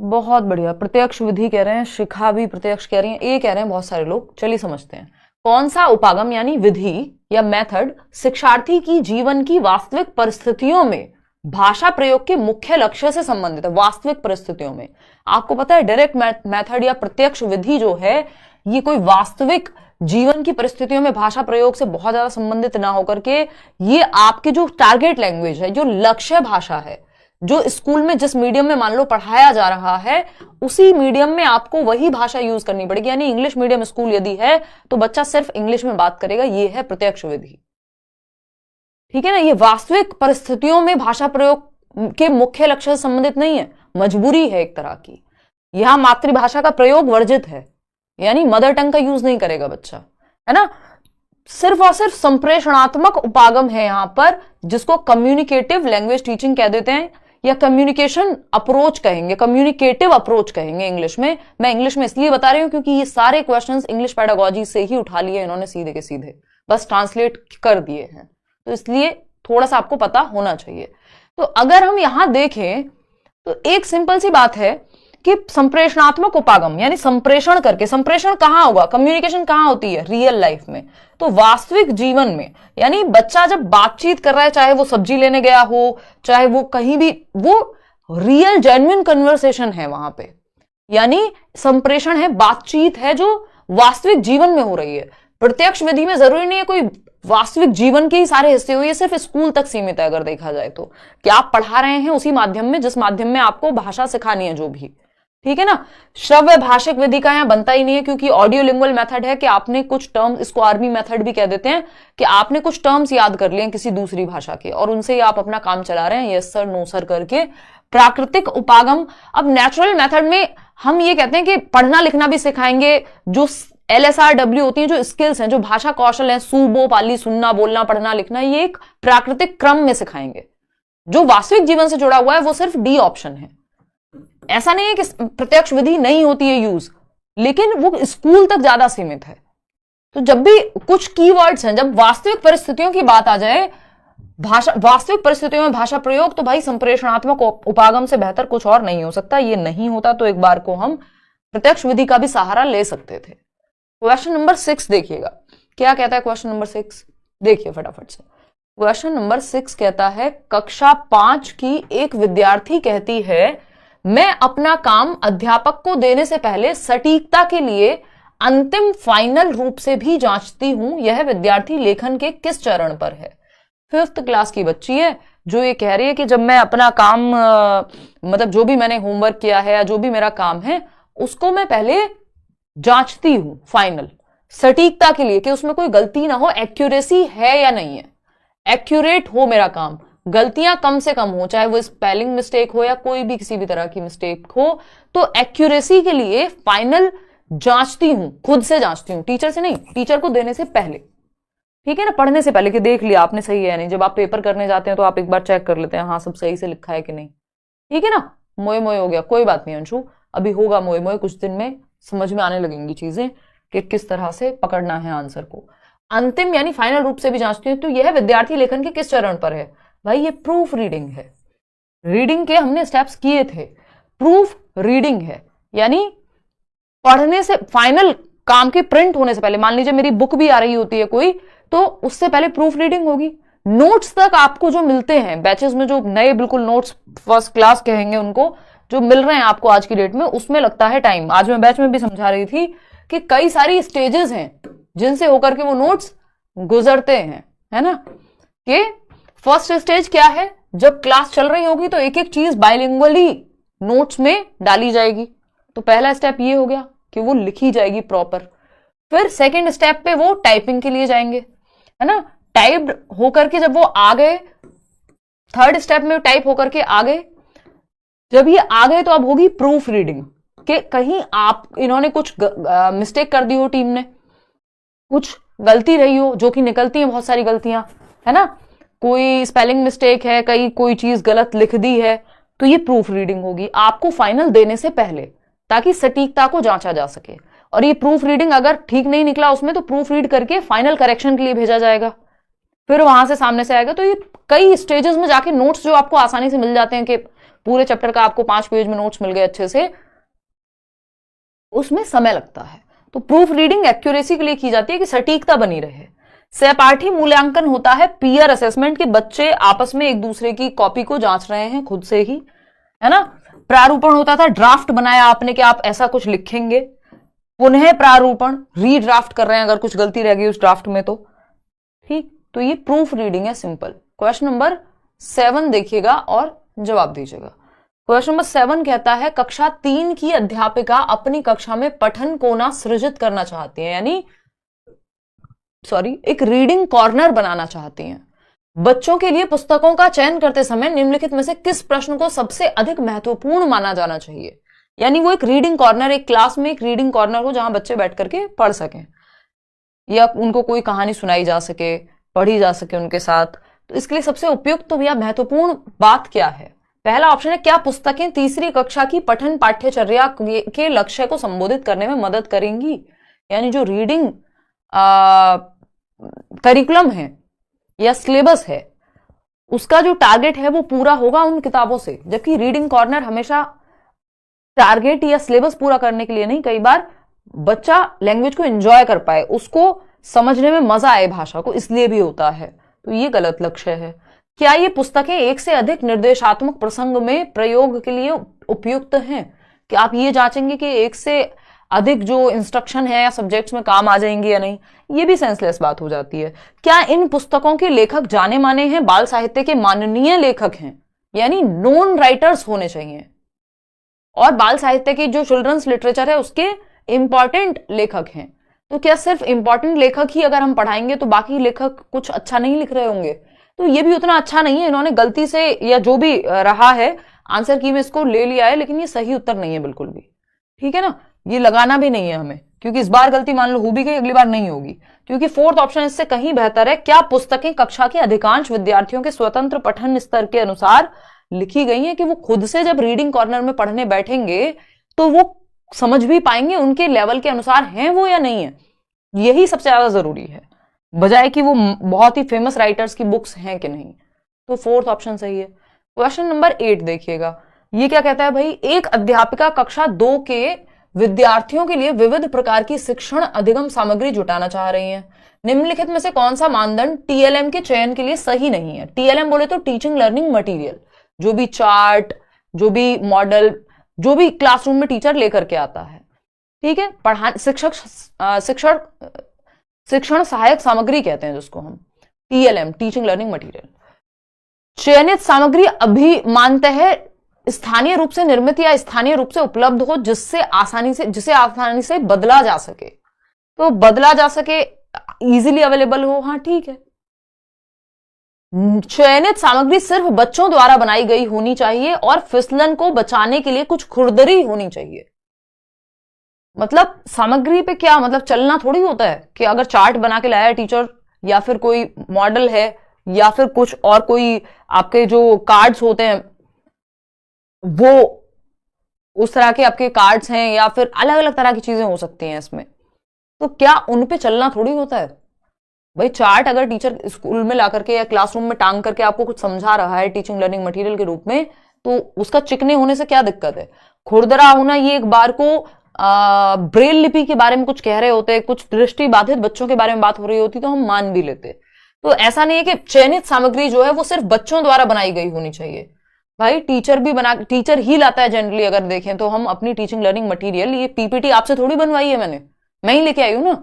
बहुत बढ़िया, प्रत्यक्ष विधि कह रहे हैं, शिखा भी प्रत्यक्ष कह रही है, ये कह रहे हैं बहुत सारे लोग। चलिए समझते हैं, कौन सा उपागम यानी विधि या मेथड शिक्षार्थी की जीवन की वास्तविक परिस्थितियों में भाषा प्रयोग के मुख्य लक्ष्य से संबंधित है। वास्तविक परिस्थितियों में, आपको पता है डायरेक्ट मेथड या प्रत्यक्ष विधि जो है, ये कोई वास्तविक जीवन की परिस्थितियों में भाषा प्रयोग से बहुत ज्यादा संबंधित ना होकर के, ये आपके जो टारगेट लैंग्वेज है, जो लक्ष्य भाषा है, जो स्कूल में जिस मीडियम में मान लो पढ़ाया जा रहा है, उसी मीडियम में आपको वही भाषा यूज करनी पड़ेगी। यानी इंग्लिश मीडियम स्कूल यदि है तो बच्चा सिर्फ इंग्लिश में बात करेगा, ये है प्रत्यक्ष विधि। ठीक है ना, ये वास्तविक परिस्थितियों में भाषा प्रयोग के मुख्य लक्ष्य से संबंधित नहीं है, मजबूरी है एक तरह की। यहां मातृभाषा का प्रयोग वर्जित है, यानी मदर टंग का यूज नहीं करेगा बच्चा, है ना। सिर्फ और सिर्फ संप्रेषणात्मक उपागम है यहां पर, जिसको कम्युनिकेटिव लैंग्वेज टीचिंग कह देते हैं, या कम्युनिकेशन अप्रोच कहेंगे, कम्युनिकेटिव अप्रोच कहेंगे इंग्लिश में। मैं इंग्लिश में इसलिए बता रही हूं क्योंकि ये सारे क्वेश्चंस इंग्लिश पेडागोजी से ही उठा लिए इन्होंने, सीधे के सीधे बस ट्रांसलेट कर दिए हैं, तो इसलिए थोड़ा सा आपको पता होना चाहिए। तो अगर हम यहां देखें तो एक सिंपल सी बात है कि संप्रेषणात्मक उपागम यानी संप्रेषण करके, संप्रेषण कहां होगा, कम्युनिकेशन कहां होती है, रियल लाइफ में। तो वास्तविक जीवन में, यानी बच्चा जब बातचीत कर रहा है, चाहे वो सब्जी लेने गया हो, चाहे वो कहीं भी, वो रियल जेन्युइन कन्वर्सेशन है वहां पे, यानी संप्रेषण है, बातचीत है जो वास्तविक जीवन में हो रही है। प्रत्यक्ष विधि में जरूरी नहीं है कोई वास्तविक जीवन के ही सारे हिस्से हो, ये सिर्फ स्कूल तक सीमित है अगर देखा जाए तो, कि आप पढ़ा रहे हैं उसी माध्यम में जिस माध्यम में आपको भाषा सिखानी है जो भी, ठीक है ना। श्रव्य भाषिक विधि का यहां बनता ही नहीं है, क्योंकि ऑडियो लिंगुअल मेथड है कि आपने कुछ टर्म, इसको आर्मी मेथड भी कह देते हैं, कि आपने कुछ टर्म्स याद कर लिए किसी दूसरी भाषा के और उनसे ही आप अपना काम चला रहे हैं, यस सर नो सर करके। प्राकृतिक उपागम, अब नेचुरल मेथड में हम ये कहते हैं कि पढ़ना लिखना भी सिखाएंगे, जो LSRW होती है, जो स्किल्स हैं, जो भाषा कौशल हैं, सूबो पाली, सुनना बोलना पढ़ना लिखना, ये एक प्राकृतिक क्रम में सिखाएंगे। जो वास्तविक जीवन से जुड़ा हुआ है वो सिर्फ डी ऑप्शन है। ऐसा नहीं है कि प्रत्यक्ष विधि नहीं होती है यूज, लेकिन वो स्कूल तक ज्यादा सीमित है। तो जब भी कुछ कीवर्ड्स हैं, जब वास्तविक परिस्थितियों की बात आ जाए, भाषा वास्तविक परिस्थितियों में भाषा प्रयोग, तो भाई संप्रेषणात्मक उपागम से बेहतर कुछ और नहीं हो सकता। ये नहीं होता तो एक बार को हम प्रत्यक्ष विधि का भी सहारा ले सकते थे। क्वेश्चन नंबर 6 देखिएगा, क्या कहता है क्वेश्चन नंबर 6, देखिए फटाफट से। क्वेश्चन नंबर 6 कहता है, कक्षा 5 की एक विद्यार्थी कहती है, मैं अपना काम अध्यापक को देने से पहले सटीकता के लिए अंतिम फाइनल रूप से भी जांचती हूं। यह विद्यार्थी लेखन के किस चरण पर है? 5th क्लास की बच्ची है जो ये कह रही है कि जब मैं अपना काम मतलब जो भी मैंने होमवर्क किया है या जो भी मेरा काम है उसको मैं पहले जांचती हूं फाइनल, सटीकता के लिए कि उसमें कोई गलती ना हो, एक्यूरेसी है या नहीं है, एक्यूरेट हो मेरा काम, गलतियां कम से कम हो, चाहे वो स्पेलिंग मिस्टेक हो या कोई भी किसी भी तरह की मिस्टेक हो, तो एक्यूरेसी के लिए फाइनल जांचती हूं, खुद से जांचती हूं, टीचर से नहीं, टीचर को देने से पहले, ठीक है ना, पढ़ने से पहले कि देख लिया आपने सही है नहीं। जब आप पेपर करने जाते हैं तो आप एक बार चेक कर लेते हैं, हाँ सब सही से लिखा है कि नहीं, ठीक है ना। मोए मोए हो गया, कोई बात नहीं अंशु, अभी होगा मोए मोए, कुछ दिन में समझ में आने लगेंगी चीजें कि किस तरह से पकड़ना है आंसर को। अंतिम यानी फाइनल रूप से भी जांचती हूँ, तो यह विद्यार्थी लेखन के किस चरण पर है? भाई ये प्रूफ रीडिंग है, रीडिंग के हमने स्टेप्स किए थे, प्रूफ रीडिंग है, यानी पढ़ने से, फाइनल काम के प्रिंट होने से पहले, मान लीजिए मेरी बुक भी आ रही होती है कोई, तो उससे पहले प्रूफ रीडिंग होगी। नोट्स तक आपको जो मिलते हैं बैचेस में, जो नए बिल्कुल नोट्स फर्स्ट क्लास कहेंगे उनको, जो मिल रहे हैं आपको आज की डेट में, उसमें लगता है टाइम। आज मैं बैच में भी समझा रही थी कि कई सारी स्टेजेस हैं जिनसे होकर के वो नोट्स गुजरते हैं, है ना। कि फर्स्ट स्टेज क्या है, जब क्लास चल रही होगी तो एक एक चीज बाइलिंगुअली नोट्स में डाली जाएगी, तो पहला स्टेप ये हो गया कि वो लिखी जाएगी प्रॉपर। फिर सेकंड स्टेप पे वो टाइपिंग के लिए जाएंगे, है ना, टाइप्ड होकर के जब वो आ गए, थर्ड स्टेप में टाइप होकर के आ गए, जब ये आ गए तो अब होगी प्रूफ रीडिंग, कि कहीं आप इन्होंने कुछ मिस्टेक कर दी हो, टीम ने कुछ गलती रही हो, जो कि निकलती है बहुत सारी गलतियां, है ना, कोई स्पेलिंग मिस्टेक है, कहीं कोई चीज गलत लिख दी है, तो ये प्रूफ रीडिंग होगी आपको फाइनल देने से पहले। ताकि सटीकता को जांचा जा सके। और ये प्रूफ रीडिंग अगर ठीक नहीं निकला उसमें तो प्रूफ रीड करके फाइनल करेक्शन के लिए भेजा जाएगा, फिर वहां से सामने से आएगा। तो ये कई स्टेजेस में जाके नोट्स जो आपको आसानी से मिल जाते हैं कि पूरे चैप्टर का आपको 5 पेज में नोट्स मिल गए अच्छे से, उसमें समय लगता है। तो प्रूफ रीडिंग एक्यूरेसी के लिए की जाती है कि सटीकता बनी रहे। सहपाठी मूल्यांकन होता है पीयर असेसमेंट के, बच्चे आपस में एक दूसरे की कॉपी को जांच रहे हैं खुद से ही, है ना। प्रारूपण होता था, ड्राफ्ट बनाया आपने कि आप ऐसा कुछ लिखेंगे। पुनः प्रारूपण, रीड्राफ्ट कर रहे हैं अगर कुछ गलती रह गई उस ड्राफ्ट में तो, ठीक। तो ये प्रूफ रीडिंग है, सिंपल। क्वेश्चन नंबर 7 देखिएगा और जवाब दीजिएगा। क्वेश्चन नंबर 7 कहता है कक्षा 3 की अध्यापिका अपनी कक्षा में पठन कोना सृजित करना चाहती है, यानी एक रीडिंग कॉर्नर बनाना चाहती हैं। बच्चों के लिए पुस्तकों का चयन करते समय निम्नलिखित में से किस प्रश्न को सबसे अधिक महत्वपूर्ण माना जाना चाहिए। यानी वो एक रीडिंग कॉर्नर, एक क्लास में एक रीडिंग कॉर्नर हो जहां बच्चे बैठ करके पढ़ सकें या उनको कोई कहानी सुनाई जा सके, पढ़ी जा सके उनके साथ। तो इसके लिए सबसे उपयुक्त तो या महत्वपूर्ण बात क्या है? पहला ऑप्शन है, क्या पुस्तकें तीसरी कक्षा की पठन पाठ्यचर्या के लक्ष्य को संबोधित करने में मदद करेंगी। यानी जो रीडिंग करिकुलम है या सिलेबस है उसका जो टारगेट है वो पूरा होगा उन किताबों से। जबकि रीडिंग कॉर्नर हमेशा टारगेट या सिलेबस पूरा करने के लिए नहीं, कई बार बच्चा लैंग्वेज को एंजॉय कर पाए, उसको समझने में मजा आए भाषा को, इसलिए भी होता है। तो ये गलत लक्ष्य है। क्या ये पुस्तकें एक से अधिक निर्देशात्मक प्रसंग में प्रयोग के लिए उपयुक्त हैं? कि आप ये जांचेंगे कि एक से अधिक जो इंस्ट्रक्शन है या सब्जेक्ट्स में काम आ जाएंगे या नहीं, ये भी सेंसलेस बात हो जाती है। क्या इन पुस्तकों के लेखक जाने माने हैं, बाल साहित्य के माननीय लेखक हैं, यानी नोन राइटर्स होने चाहिए, और बाल साहित्य की जो चिल्ड्रंस लिटरेचर है उसके इंपॉर्टेंट लेखक हैं। तो क्या सिर्फ इंपॉर्टेंट लेखक ही अगर हम पढ़ाएंगे तो बाकी लेखक कुछ अच्छा नहीं लिख रहे होंगे? तो ये भी उतना अच्छा नहीं है। इन्होंने गलती से या जो भी रहा है आंसर की में इसको ले लिया है, लेकिन ये सही उत्तर नहीं है बिल्कुल भी, ठीक है ना। ये लगाना भी नहीं है हमें, क्योंकि इस बार गलती मान लो हो भी गई, अगली बार नहीं होगी। क्योंकि फोर्थ ऑप्शन इससे कहीं बेहतर है। क्या पुस्तकें कक्षा के अधिकांश विद्यार्थियों के स्वतंत्र पठन स्तर के अनुसार लिखी गई हैं, कि वो खुद से जब रीडिंग कॉर्नर में पढ़ने बैठेंगे तो वो समझ भी पाएंगे, उनके लेवल के अनुसार हैं वो या नहीं है। यही सबसे ज्यादा जरूरी है, बजाय कि वो बहुत ही फेमस राइटर्स की बुक्स हैं कि नहीं। तो फोर्थ ऑप्शन सही है। क्वेश्चन नंबर 8 देखिएगा। ये क्या कहता है भाई, एक अध्यापिका कक्षा 2 के विद्यार्थियों के लिए विविध प्रकार की शिक्षण अधिगम सामग्री जुटाना चाह रही है। निम्नलिखित में से कौन सा मानदंड टीएलएम के चयन के लिए सही नहीं है? टीएलएम बोले तो टीचिंग लर्निंग मटेरियल, जो भी चार्ट, जो भी मॉडल, जो भी क्लासरूम में टीचर लेकर के आता है, ठीक है। शिक्षण सहायक सामग्री कहते हैं जिसको हम, टीएलएम, टीचिंग लर्निंग मटेरियल। चयनित सामग्री अभी मानते हैं स्थानीय रूप से निर्मित या स्थानीय रूप से उपलब्ध हो, जिसे आसानी से बदला जा सके। तो बदला जा सके, इजीली अवेलेबल हो, हाँ ठीक है। चयनित सामग्री सिर्फ बच्चों द्वारा बनाई गई होनी चाहिए और फिसलन को बचाने के लिए कुछ खुरदरी होनी चाहिए। मतलब सामग्री पे क्या मतलब, चलना थोड़ी होता है कि अगर चार्ट बना के लाया टीचर, या फिर कोई मॉडल है, या फिर कुछ और कोई आपके जो कार्ड्स होते हैं वो उस तरह के आपके कार्ड्स हैं, या फिर अलग अलग तरह की चीजें हो सकती हैं इसमें। तो क्या उन पे चलना थोड़ी होता है भाई। चार्ट अगर टीचर स्कूल में ला करके या क्लासरूम में टांग करके आपको कुछ समझा रहा है टीचिंग लर्निंग मटेरियल के रूप में, तो उसका चिकने होने से क्या दिक्कत है? खुरदरा होना, ये एक बार को ब्रेल लिपि के बारे में कुछ कह रहे होते, कुछ दृष्टि बाधित बच्चों के बारे में बात हो रही होती तो हम मान भी लेते। तो ऐसा नहीं है कि चयनित सामग्री जो है वो सिर्फ बच्चों द्वारा बनाई गई होनी चाहिए। भाई टीचर ही लाता है जनरली। अगर देखें तो हम अपनी टीचिंग लर्निंग मटेरियल, ये पीपीटी आपसे थोड़ी बनवाई है मैं ही लेके आई हूं ना।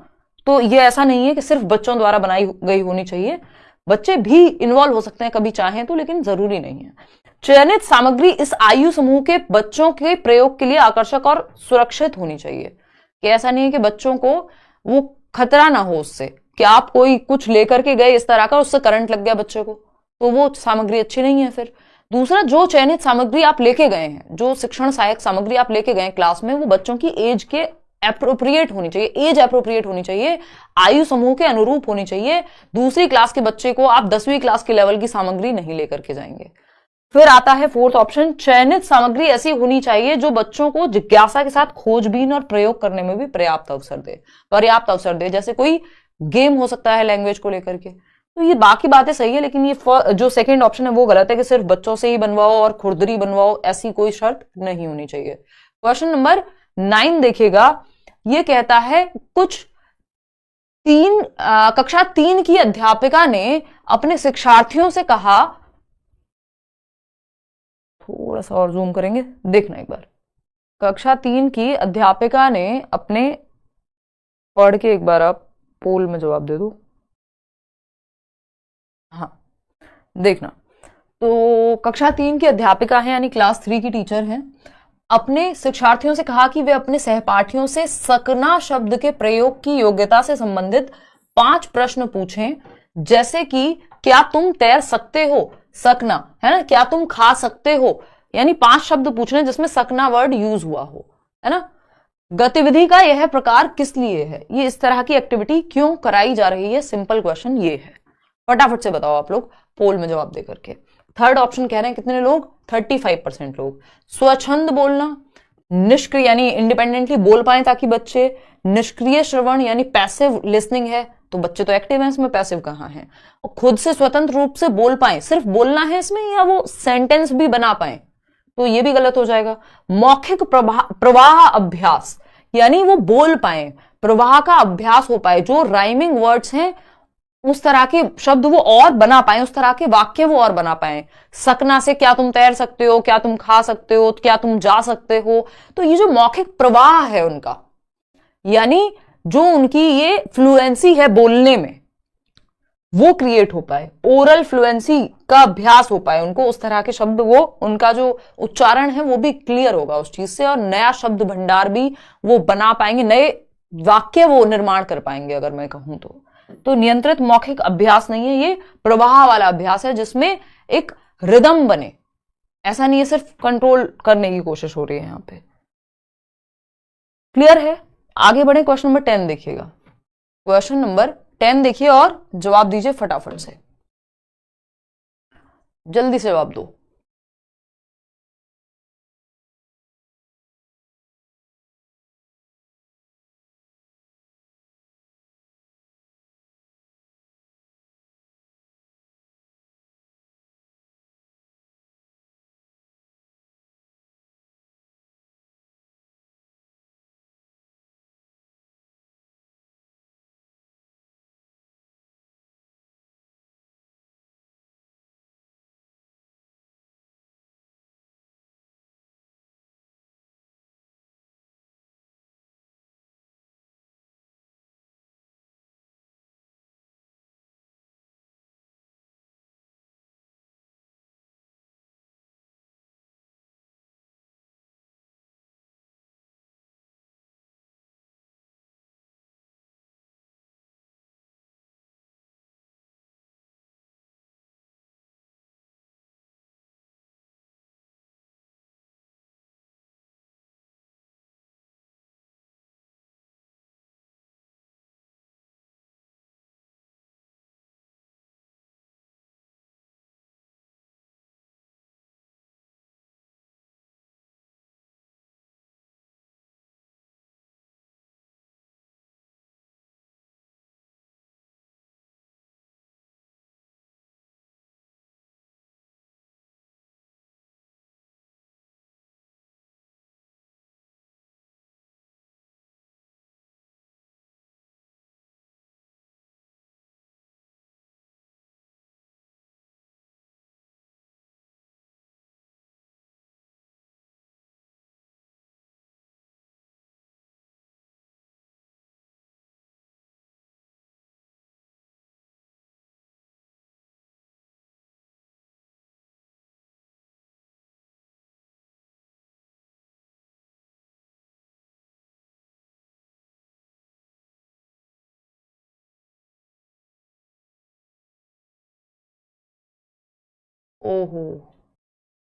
तो ये ऐसा नहीं है कि सिर्फ बच्चों द्वारा बनाई गई होनी चाहिए, बच्चे भी इन्वॉल्व हो सकते हैं कभी चाहें तो, लेकिन जरूरी नहीं है। चयनित सामग्री इस आयु समूह के बच्चों के प्रयोग के लिए आकर्षक और सुरक्षित होनी चाहिए। कि ऐसा नहीं है कि बच्चों को वो खतरा ना हो उससे, कि आप कोई कुछ लेकर के गए इस तरह का, उससे करंट लग गया बच्चे को, तो वो सामग्री अच्छी नहीं है। फिर दूसरा, जो चयनित सामग्री आप लेके गए हैं, जो शिक्षण सहायक सामग्री आप लेके गए क्लास में, वो बच्चों की एज के एप्रोप्रिएट होनी चाहिए, एज एप्रोप्रिएट होनी चाहिए, आयु समूह के अनुरूप होनी चाहिए। दूसरी क्लास के बच्चे को आप 10वीं क्लास के लेवल की सामग्री नहीं लेकर के जाएंगे। फिर आता है फोर्थ ऑप्शन, चयनित सामग्री ऐसी होनी चाहिए जो बच्चों को जिज्ञासा के साथ खोजबीन और प्रयोग करने में भी पर्याप्त अवसर दे। जैसे कोई गेम हो सकता है लैंग्वेज को लेकर के। तो ये बाकी बातें सही है, लेकिन ये जो सेकंड ऑप्शन है वो गलत है कि सिर्फ बच्चों से ही बनवाओ और खुरदरी बनवाओ, ऐसी कोई शर्त नहीं होनी चाहिए। क्वेश्चन नंबर 9 देखिएगा, ये कहता है कक्षा 3 की अध्यापिका ने अपने शिक्षार्थियों से कहा, थोड़ा सा और जूम करेंगे, देखना एक बार। कक्षा 3 की अध्यापिका ने अपने, पढ़ के एक बार आप पोल में जवाब दे दो। हाँ, देखना। तो कक्षा 3 की अध्यापिका है, यानी क्लास 3 की टीचर हैं, अपने शिक्षार्थियों से कहा कि वे अपने सहपाठियों से सकना शब्द के प्रयोग की योग्यता से संबंधित 5 प्रश्न पूछें, जैसे कि क्या तुम तैर सकते हो, सकना है ना, क्या तुम खा सकते हो, यानी 5 शब्द पूछने जिसमें सकना वर्ड यूज हुआ हो, है ना। गतिविधि का यह प्रकार किस लिए है, ये इस तरह की एक्टिविटी क्यों कराई जा रही है, सिंपल क्वेश्चन ये है। फटाफट से बताओ आप लोग पोल में जवाब दे करके। थर्ड ऑप्शन कह रहे हैं कितने लोग, 35% लोग। स्वच्छंद बोलना, निष्क्रिय यानी इंडिपेंडेंटली बोल पाए ताकि बच्चे, निष्क्रिय श्रवण यानी पैसिव लिसनिंग है, तो बच्चे तो एक्टिव हैं, इसमें पैसिव कहाँ है, और खुद से स्वतंत्र रूप से बोल पाए, सिर्फ बोलना है इसमें, या वो सेंटेंस भी बना पाए, तो ये भी गलत हो जाएगा। मौखिक प्रवाह अभ्यास, यानी वो बोल पाए, प्रवाह का अभ्यास हो पाए, जो राइमिंग वर्ड्स हैं उस तरह के शब्द वो और बना पाए, उस तरह के वाक्य वो और बना पाए। सकना से क्या तुम तैर सकते हो, क्या तुम खा सकते हो, क्या तुम जा सकते हो, तो ये जो मौखिक प्रवाह है उनका, यानी जो उनकी ये फ्लुएंसी है बोलने में, वो क्रिएट हो पाए, ओरल फ्लुएंसी का अभ्यास हो पाए उनको, उस तरह के शब्द, वो उनका जो उच्चारण है वो भी क्लियर होगा उस चीज से, और नया शब्द भंडार भी वो बना पाएंगे, नए वाक्य वो निर्माण कर पाएंगे अगर मैं कहूं तो नियंत्रित मौखिक अभ्यास नहीं है, ये प्रवाह वाला अभ्यास है जिसमें एक रिदम बने, ऐसा नहीं है सिर्फ कंट्रोल करने की कोशिश हो रही है यहां पे। क्लियर है, आगे बढ़े। क्वेश्चन नंबर 10 देखिएगा, क्वेश्चन नंबर 10 देखिए और जवाब दीजिए फटाफट से, जल्दी से जवाब दो। ओहो,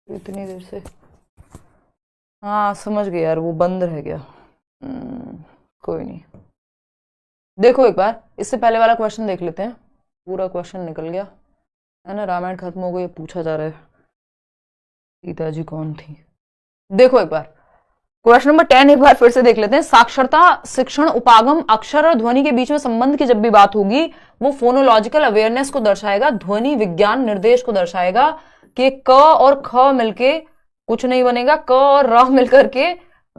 इतनी देर से, हाँ समझ गया यार, वो बंद रह गया। कोई नहीं, देखो एक बार इससे पहले वाला क्वेश्चन देख लेते हैं, पूरा क्वेश्चन निकल गया है ना, रामायण खत्म हो गई, पूछा जा रहा है। सीता जी कौन थी? देखो एक बार क्वेश्चन नंबर 10 एक बार फिर से देख लेते हैं। साक्षरता, शिक्षण, उपागम, अक्षर और ध्वनि के बीच में संबंध की जब भी बात होगी वो फोनोलॉजिकल अवेयरनेस को दर्शाएगा, ध्वनि विज्ञान निर्देश को दर्शाएगा कि क और ख मिलके कुछ नहीं बनेगा, क और र मिलकर के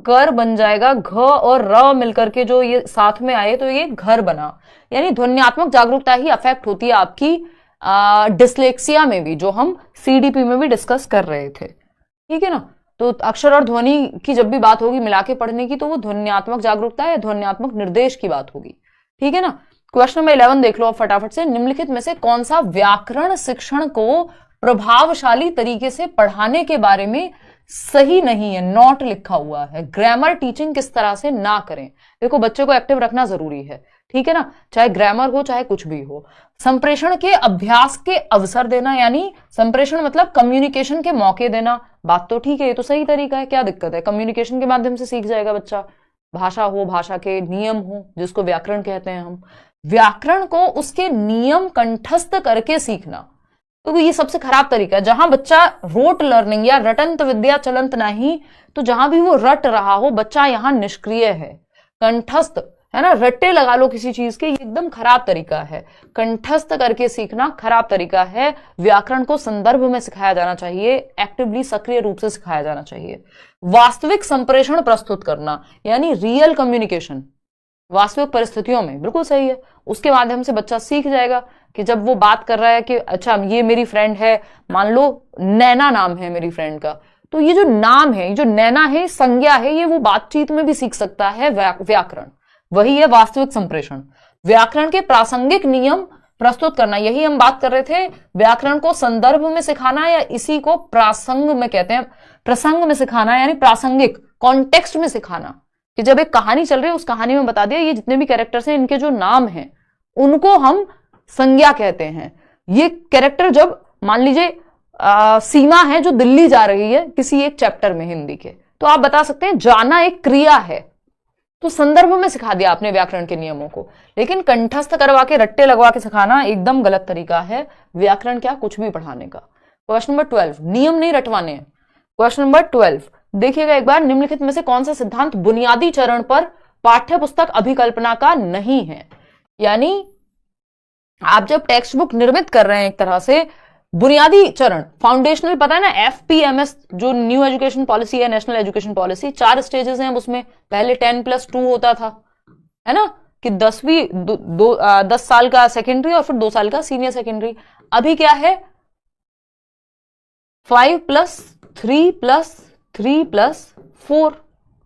कर बन जाएगा, घ और र मिलकर के जो ये साथ में आए तो ये घर बना। यानी ध्वन्यात्मक जागरूकता ही अफेक्ट होती है आपकी डिस्लेक्सिया में भी, जो हम सीडीपी में भी डिस्कस कर रहे थे, ठीक है ना। तो अक्षर और ध्वनि की जब भी बात होगी मिला के पढ़ने की तो वो ध्वन्यात्मक जागरूकता या ध्वन्यात्मक निर्देश की बात होगी, ठीक है ना। क्वेश्चन नंबर 11 देख लो आप फटाफट से। निम्नलिखित में से कौन सा व्याकरण शिक्षण को प्रभावशाली तरीके से पढ़ाने के बारे में सही नहीं है? नॉट लिखा हुआ है। ग्रामर टीचिंग किस तरह से ना करें। देखो बच्चे को एक्टिव रखना जरूरी है, ठीक है ना, चाहे ग्रामर हो चाहे कुछ भी हो। संप्रेषण के अभ्यास के अवसर देना, यानी संप्रेषण मतलब कम्युनिकेशन के मौके देना। बात तो ठीक है, ये तो सही तरीका है, क्या दिक्कत है? कम्युनिकेशन के माध्यम से सीख जाएगा बच्चा। भाषा हो, भाषा के नियम हो, जिसको व्याकरण कहते हैं हम, व्याकरण को उसके नियम कंठस्थ करके सीखना, तो ये सबसे खराब तरीका है। जहां बच्चा रोट लर्निंग या रटंत विद्या चलंत नहीं, तो जहां भी वो रट रहा हो बच्चा यहां निष्क्रिय है। कंठस्थ है ना, रट्टे लगा लो किसी चीज के, ये एकदम खराब तरीका है। कंठस्थ करके सीखना खराब तरीका है। व्याकरण को संदर्भ में सिखाया जाना चाहिए, एक्टिवली सक्रिय रूप से सिखाया जाना चाहिए। वास्तविक संप्रेषण प्रस्तुत करना, यानी रियल कम्युनिकेशन, वास्तविक परिस्थितियों में, बिल्कुल सही है। उसके माध्यम से बच्चा सीख जाएगा कि जब वो बात कर रहा है कि अच्छा ये मेरी फ्रेंड है, मान लो नैना नाम है मेरी फ्रेंड का, तो ये जो नाम है, ये जो नैना है, संज्ञा है, ये वो बातचीत में भी सीख सकता है व्याकरण। वही है वास्तविक संप्रेषण। व्याकरण के प्रासंगिक नियम प्रस्तुत करना, यही हम बात कर रहे थे। व्याकरण को संदर्भ में सिखाना या इसी को प्रासंग में कहते हैं, प्रसंग में सिखाना, यानी प्रासंगिक कॉन्टेक्स्ट में सिखाना, कि जब एक कहानी चल रही है उस कहानी में बता दिया ये जितने भी कैरेक्टर्स हैं इनके जो नाम हैं उनको हम संज्ञा कहते हैं। ये कैरेक्टर जब मान लीजिए सीमा है जो दिल्ली जा रही है किसी एक चैप्टर में हिंदी के, तो आप बता सकते हैं जाना एक क्रिया है, तो संदर्भ में सिखा दिया आपने व्याकरण के नियमों को। लेकिन कंठस्थ करवा के रट्टे लगवा के सिखाना एकदम गलत तरीका है व्याकरण क्या कुछ भी पढ़ाने का। क्वेश्चन नंबर 12, नियम नहीं रटवाने हैं। क्वेश्चन नंबर 12 देखिएगा एक बार, निम्नलिखित में से कौन सा सिद्धांत बुनियादी चरण पर पाठ्य पुस्तक अभिकल्पना का नहीं है? यानी आप जब टेक्स्ट बुक निर्मित कर रहे हैं एक तरह से बुनियादी चरण, फाउंडेशनल, पता है ना FPMS जो न्यू एजुकेशन पॉलिसी है, नेशनल एजुकेशन पॉलिसी, 4 स्टेजेस हैं उसमें। पहले 10+2 होता था, है ना, कि 10 साल का सेकेंडरी और फिर 2 साल का सीनियर सेकेंडरी। अभी क्या है 5+3+3+4,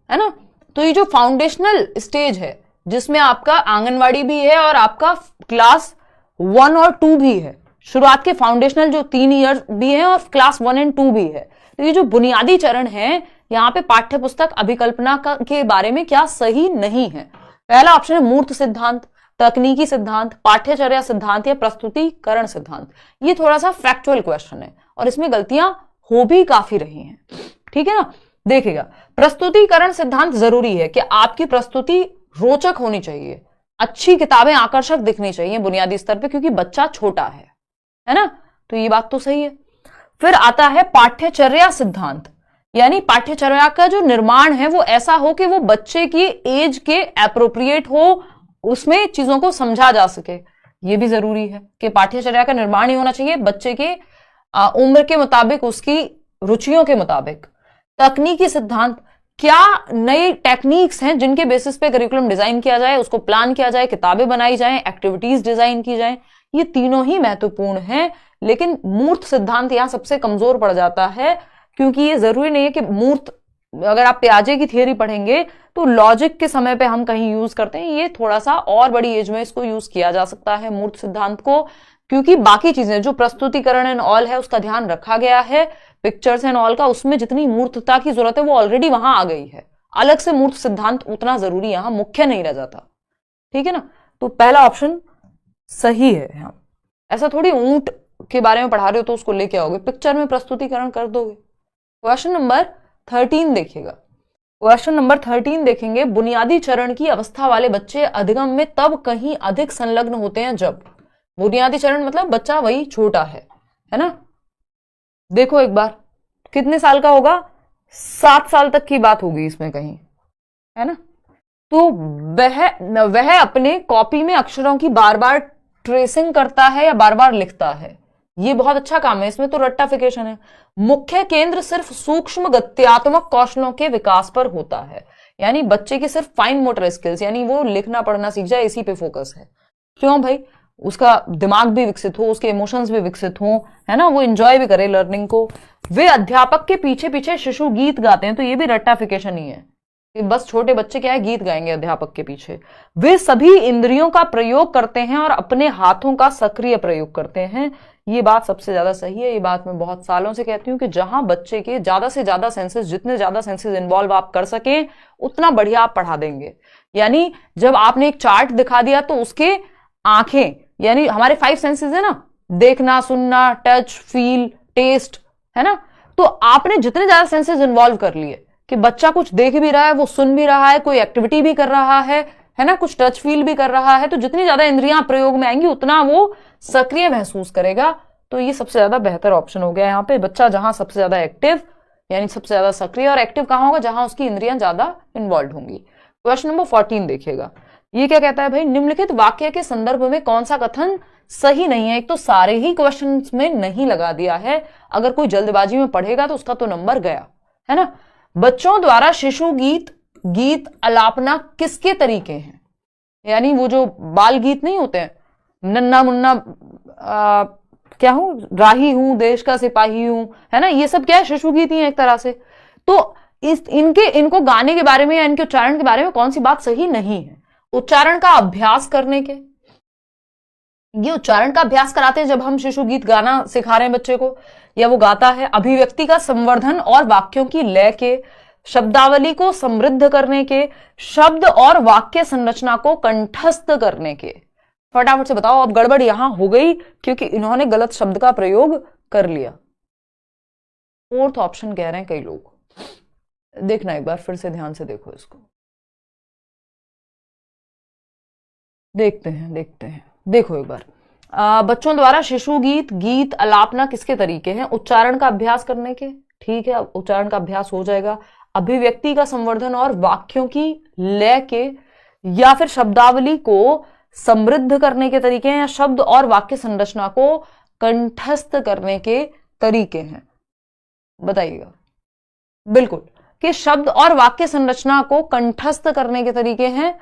है ना। तो ये जो फाउंडेशनल स्टेज है जिसमें आपका आंगनवाड़ी भी है और आपका क्लास 1 और 2 भी है, शुरुआत के फाउंडेशनल जो 3 ईयर भी है और क्लास 1 और 2 भी है। तो ये जो बुनियादी चरण है यहाँ पे पाठ्य पुस्तक अभिकल्पना के बारे में क्या सही नहीं है? पहला ऑप्शन है मूर्त सिद्धांत, तकनीकी सिद्धांत, पाठ्यचर्या सिद्धांत या प्रस्तुतिकरण सिद्धांत। ये थोड़ा सा फैक्चुअल क्वेश्चन है और इसमें गलतियां हो भी काफी रही हैं, ठीक है ना। देखिएगा, प्रस्तुतिकरण सिद्धांत जरूरी है कि आपकी प्रस्तुति रोचक होनी चाहिए, अच्छी किताबें आकर्षक दिखनी चाहिए बुनियादी स्तर पे, क्योंकि बच्चा छोटा है ना, तो ये बात तो सही है। फिर आता है पाठ्यचर्या सिद्धांत, यानी पाठ्यचर्या का जो निर्माण है वो ऐसा हो कि वो बच्चे की एज के एप्रोप्रिएट हो, उसमें चीजों को समझा जा सके। ये भी जरूरी है कि पाठ्यचर्या का निर्माण ही होना चाहिए बच्चे के उम्र के मुताबिक, उसकी रुचियों के मुताबिक। तकनीकी सिद्धांत, क्या नए टेक्निक्स हैं जिनके बेसिस पे करिकुलम डिजाइन किया जाए, उसको प्लान किया जाए, किताबें बनाई जाएं, एक्टिविटीज डिजाइन की जाएं। ये तीनों ही महत्वपूर्ण हैं, लेकिन मूर्त सिद्धांत यहां सबसे कमजोर पड़ जाता है, क्योंकि ये जरूरी नहीं है कि मूर्त, अगर आप पियाजे की थियरी पढ़ेंगे तो लॉजिक के समय पे हम कहीं यूज करते हैं, ये थोड़ा सा और बड़ी एज में इसको यूज किया जा सकता है मूर्त सिद्धांत को, क्योंकि बाकी चीजें जो प्रस्तुतिकरण एंड ऑल है उसका ध्यान रखा गया है, पिक्चर्स एंड ऑल का, उसमें जितनी मूर्तता की जरूरत है वो ऑलरेडी वहां आ गई है। अलग से मूर्त सिद्धांत उतना जरूरी यहां मुख्य नहीं रह जाता, ठीक है ना। तो पहला ऑप्शन सही है यहां। ऐसा थोड़ी ऊंट के बारे में पढ़ा रहे हो तो उसको लेके आओगे, पिक्चर में प्रस्तुतिकरण कर दोगे। क्वेश्चन नंबर 13 देखिएगा, क्वेश्चन नंबर 13 देखेंगे, बुनियादी चरण की अवस्था वाले बच्चे अधिगम में तब कहीं अधिक संलग्न होते हैं जब, बुनियादी चरण मतलब बच्चा वही छोटा है ना। देखो एक बार कितने साल का होगा? 7 साल तक की बात होगी इसमें कहीं, है ना। तो वह अपने कॉपी में अक्षरों की बार बार ट्रेसिंग करता है या बार बार लिखता है। ये बहुत अच्छा काम है, इसमें तो रट्टाफिकेशन है। मुख्य केंद्र सिर्फ सूक्ष्म गत्यात्मक कौशलों के विकास पर होता है, यानी बच्चे की सिर्फ फाइन मोटर स्किल्स, यानी वो लिखना पढ़ना सीख जाए, इसी पे फोकस है। क्यों भाई? उसका दिमाग भी विकसित हो, उसके इमोशंस भी विकसित हो, है ना, वो एंजॉय भी करे लर्निंग को। वे अध्यापक के पीछे पीछे शिशु गीत गाते हैं, तो ये भी रट्टाफिकेशन ही है कि बस छोटे बच्चे क्या है, गीत गाएंगे अध्यापक के पीछे। वे सभी इंद्रियों का प्रयोग करते हैं और अपने हाथों का सक्रिय प्रयोग करते हैं। ये बात सबसे ज्यादा सही है। ये बात मैं बहुत सालों से कहती हूं कि जहां बच्चे के ज्यादा से ज्यादा सेंसेस, जितने ज्यादा सेंसेस इन्वॉल्व आप कर सकें, उतना बढ़िया आप पढ़ा देंगे। यानी जब आपने एक चार्ट दिखा दिया तो उसके आंखें, यानी हमारे 5 सेंसेस है ना, देखना, सुनना, टच, फील, टेस्ट, है ना, तो आपने जितने ज्यादा सेंसेस इन्वॉल्व कर लिए कि बच्चा कुछ देख भी रहा है, वो सुन भी रहा है, कोई एक्टिविटी भी कर रहा है ना, कुछ टच फील भी कर रहा है, तो जितनी ज्यादा इंद्रियां प्रयोग में आएंगी उतना वो सक्रिय महसूस करेगा। तो ये सबसे ज्यादा बेहतर ऑप्शन हो गया यहाँ पे। बच्चा जहां सबसे ज्यादा एक्टिव, यानी सबसे ज्यादा सक्रिय, और एक्टिव कहां होगा? जहां उसकी इंद्रियां ज्यादा इन्वॉल्व होंगी। क्वेश्चन नंबर 14 देखिएगा। ये क्या कहता है भाई? निम्नलिखित वाक्य के संदर्भ में कौन सा कथन सही नहीं है? एक तो सारे ही क्वेश्चन में नहीं लगा दिया है, अगर कोई जल्दबाजी में पढ़ेगा तो उसका तो नंबर गया, है ना। बच्चों द्वारा शिशु गीत अलापना किसके तरीके हैं? यानी वो जो बाल गीत नहीं होते हैं, नन्ना मुन्ना, क्या हूं, राही हूं, देश का सिपाही हूं, है ना, ये सब क्या है? शिशु गीत ही है एक तरह से। तो इनको गाने के बारे में या इनके उच्चारण के बारे में कौन सी बात सही नहीं है? उच्चारण का अभ्यास करने के, ये उच्चारण का अभ्यास कराते हैं जब हम शिशु गीत गाना सिखा रहे हैं बच्चे को, या वो गाता है। अभिव्यक्ति का संवर्धन और वाक्यों की लय के, शब्दावली को समृद्ध करने के, शब्द और वाक्य संरचना को कंठस्थ करने के। फटाफट से बताओ, अब गड़बड़ यहां हो गई क्योंकि इन्होंने गलत शब्द का प्रयोग कर लिया। 4th ऑप्शन कह रहे हैं कई लोग। देखना एक बार फिर से ध्यान से, देखो इसको, देखते हैं देखो एक बार। बच्चों द्वारा शिशु गीत अलापना किसके तरीके हैं? उच्चारण का अभ्यास करने के, ठीक है, उच्चारण का अभ्यास हो जाएगा। अभिव्यक्ति का संवर्धन और वाक्यों की लय के, या फिर शब्दावली को समृद्ध करने के तरीके हैं, या शब्द और वाक्य संरचना को कंठस्थ करने के तरीके हैं? बताइएगा। बिल्कुल, कि शब्द और वाक्य संरचना को कंठस्थ करने के तरीके हैं।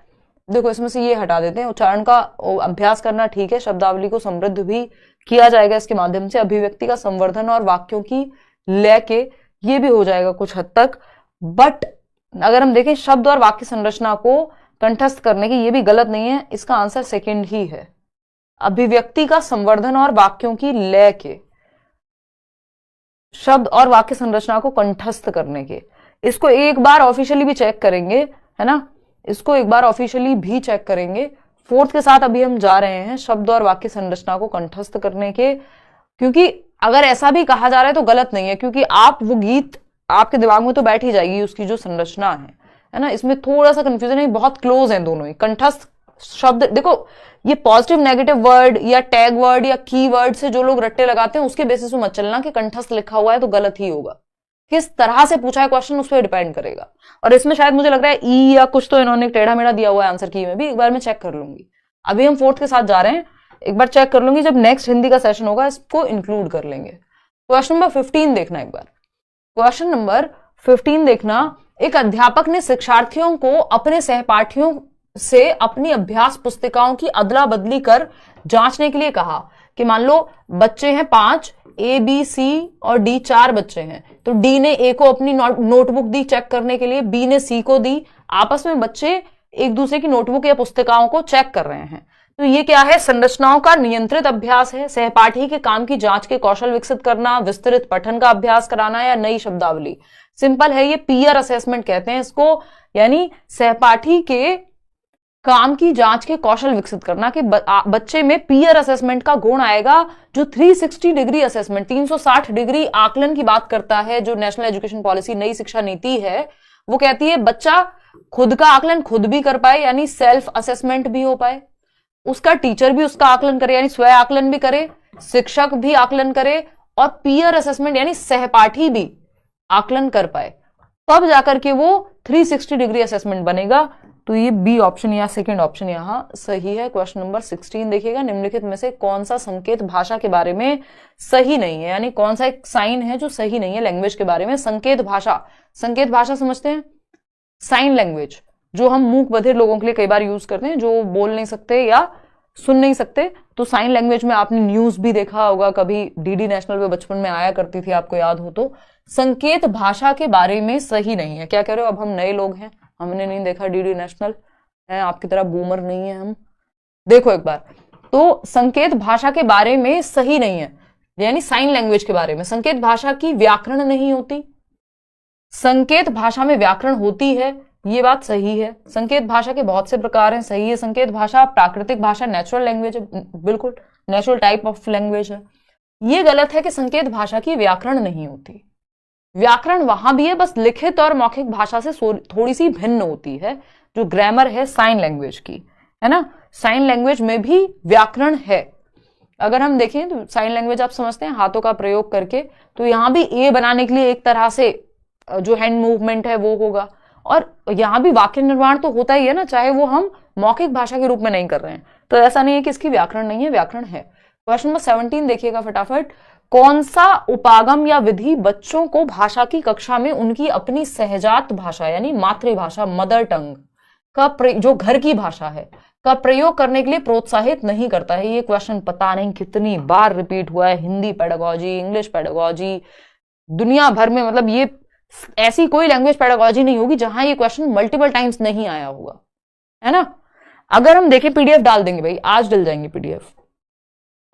देखो इसमें से ये हटा देते हैं। उच्चारण का अभ्यास करना ठीक है, शब्दावली को समृद्ध भी किया जाएगा इसके माध्यम से। अभिव्यक्ति का संवर्धन और वाक्यों की लय के, ये भी हो जाएगा कुछ हद तक। बट अगर हम देखें शब्द और वाक्य संरचना को कंठस्थ करने की, ये भी गलत नहीं है। इसका आंसर सेकंड ही है, अभिव्यक्ति का संवर्धन और वाक्यों की लय के, शब्द और वाक्य संरचना को कंठस्थ करने के। इसको एक बार ऑफिशियली भी चेक करेंगे, है ना, इसको एक बार ऑफिशियली भी चेक करेंगे। 4th के साथ अभी हम जा रहे हैं, शब्द और वाक्य संरचना को कंठस्थ करने के, क्योंकि अगर ऐसा भी कहा जा रहा है तो गलत नहीं है, क्योंकि आप वो गीत आपके दिमाग में तो बैठ ही जाएगी उसकी जो संरचना है ना। इसमें थोड़ा सा कंफ्यूजन है, बहुत क्लोज है दोनों ही। कंठस्थ शब्द, देखो ये पॉजिटिव नेगेटिव वर्ड या टैग वर्ड या की वर्ड से जो लोग रट्टे लगाते हैं उसके बेसिस पे मत चलना कि कंठस्थ लिखा हुआ है तो गलत ही होगा। किस तरह से पूछा है क्वेश्चन उस पर डिपेंड करेगा। और इसमें शायद मुझे लग रहा है ई या कुछ तो इन्होंने टेढ़ा मेढ़ा दिया हुआ है आंसर की में भी। एक बार मैं चेक कर लूंगी। अभी हम 4th के साथ जा रहे हैं, एक बार चेक कर लूंगी, जब नेक्स्ट हिंदी का सेशन होगा इसको इंक्लूड कर लेंगे। क्वेश्चन नंबर 15 देखना एक बार। क्वेश्चन नंबर 15 देखना। एक अध्यापक ने शिक्षार्थियों को अपने सहपाठियों से अपनी अभ्यास पुस्तिकाओं की अदला बदली कर जांचने के लिए कहा कि मान लो बच्चे हैं 5, A, B, C और D 4 बच्चे हैं, तो D ने A को अपनी नोटबुक दी चेक करने के लिए, B ने C को दी। आपस में बच्चे एक दूसरे की नोटबुक या पुस्तिकाओं को चेक कर रहे हैं। तो ये क्या है? संरचनाओं का नियंत्रित अभ्यास है, सहपाठी के काम की जांच के कौशल विकसित करना, विस्तृत पठन का अभ्यास कराना, या नई शब्दावली। सिंपल है, ये पीयर असेसमेंट कहते हैं इसको, यानी सहपाठी के काम की जांच के कौशल विकसित करना। कि बच्चे में पीयर असेसमेंट का गुण आएगा, जो 360 डिग्री असेसमेंट, 360 डिग्री आकलन की बात करता है। जो नेशनल एजुकेशन पॉलिसी, नई शिक्षा नीति है, वो कहती है बच्चा खुद का आकलन खुद भी कर पाए, यानी सेल्फ असेसमेंट भी हो पाए, उसका टीचर भी उसका आकलन करे, यानी स्वयं आकलन भी करे, शिक्षक भी आकलन करे, और पीयर असेसमेंट यानी सहपाठी भी आकलन कर पाए, तब जाकर के वो 360 डिग्री असेसमेंट बनेगा। तो ये बी ऑप्शन या सेकंड ऑप्शन यहां सही है। क्वेश्चन नंबर 16 देखिएगा, निम्नलिखित में से कौन सा संकेत भाषा के बारे में सही नहीं है, यानी कौन सा एक साइन है जो सही नहीं है लैंग्वेज के बारे में। संकेत भाषा समझते हैं, साइन लैंग्वेज जो हम मूक बधिर लोगों के लिए कई बार यूज करते हैं, जो बोल नहीं सकते या सुन नहीं सकते। तो साइन लैंग्वेज में आपने न्यूज भी देखा होगा, कभी डीडी नेशनल पे बचपन में आया करती थी, आपको याद हो तो। संकेत भाषा के बारे में सही नहीं है। क्या कह रहे हो, अब हम नए लोग हैं, हमने नहीं देखा डीडी नेशनल है, आपकी तरह बूमर नहीं है हम। देखो एक बार, तो संकेत भाषा के बारे में सही नहीं है, यानी साइन लैंग्वेज के बारे में। संकेत भाषा की व्याकरण नहीं होती, संकेत भाषा में व्याकरण होती है, ये बात सही है। संकेत भाषा के बहुत से प्रकार हैं, सही है। संकेत भाषा प्राकृतिक भाषा, नेचुरल लैंग्वेज है, बिल्कुल नेचुरल टाइप ऑफ लैंग्वेज है। ये गलत है कि संकेत भाषा की व्याकरण नहीं होती। व्याकरण वहां भी है, बस लिखित और मौखिक भाषा से थोड़ी सी भिन्न होती है। जो ग्रामर है साइन लैंग्वेज की, है ना, साइन लैंग्वेज में भी व्याकरण है। अगर हम देखें तो साइन लैंग्वेज आप समझते हैं हाथों का प्रयोग करके, तो यहां भी ए बनाने के लिए एक तरह से जो हैंड मूवमेंट है वो होगा, और यहां भी वाक्य निर्माण तो होता ही है ना, चाहे वो हम मौखिक भाषा के रूप में नहीं कर रहे हैं। तो ऐसा नहीं है कि इसकी व्याकरण नहीं है, व्याकरण है। क्वेश्चन नंबर 17 देखिएगा फटाफट, कौन सा उपागम या विधि बच्चों को भाषा की कक्षा में उनकी अपनी सहजात भाषा यानी मातृभाषा, मदर टंग का जो घर की भाषा है का प्रयोग करने के लिए प्रोत्साहित नहीं करता है? ये क्वेश्चन पता नहीं कितनी बार रिपीट हुआ है, हिंदी पेडागोजी, इंग्लिश पेडागोजी, दुनिया भर में, मतलब ये ऐसी कोई लैंग्वेज पेडागोजी नहीं होगी जहां ये क्वेश्चन मल्टीपल टाइम्स नहीं आया होगा, है ना। अगर हम देखें, पीडीएफ डाल देंगे भाई, आज डल जाएंगे पीडीएफ।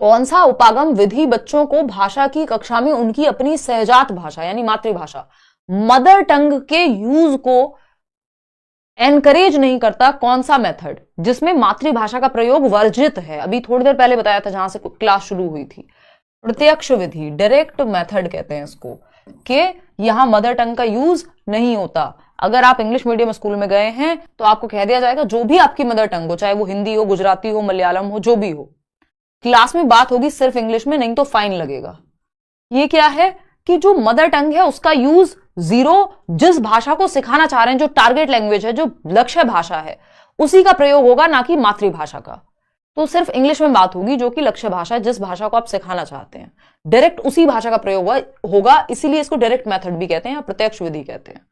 कौन सा उपागम विधि बच्चों को भाषा की कक्षा में उनकी अपनी सहजात भाषा यानी मातृभाषा, मदर टंग के यूज को एनकरेज नहीं करता? कौन सा मेथड जिसमें मातृभाषा का प्रयोग वर्जित है? अभी थोड़ी देर पहले बताया था जहां से क्लास शुरू हुई थी, प्रत्यक्ष विधि, डायरेक्ट मेथड कहते हैं इसको, कि यहां मदर टंग का यूज नहीं होता। अगर आप इंग्लिश मीडियम स्कूल में गए हैं तो आपको कह दिया जाएगा जो भी आपकी मदर टंग हो, चाहे वो हिंदी हो, गुजराती हो, मलयालम हो, जो भी हो, क्लास में बात होगी सिर्फ इंग्लिश में, नहीं तो फाइन लगेगा। ये क्या है कि जो मदर टंग है उसका यूज जीरो, जिस भाषा को सिखाना चाह रहे हैं, जो टारगेट लैंग्वेज है, जो लक्ष्य भाषा है, उसी का प्रयोग होगा, ना कि मातृभाषा का। तो सिर्फ इंग्लिश में बात होगी जो कि लक्ष्य भाषा है, जिस भाषा को आप सिखाना चाहते हैं, डायरेक्ट उसी भाषा का प्रयोग होगा, इसीलिए इसको डायरेक्ट मेथड भी कहते हैं या प्रत्यक्ष विधि कहते हैं।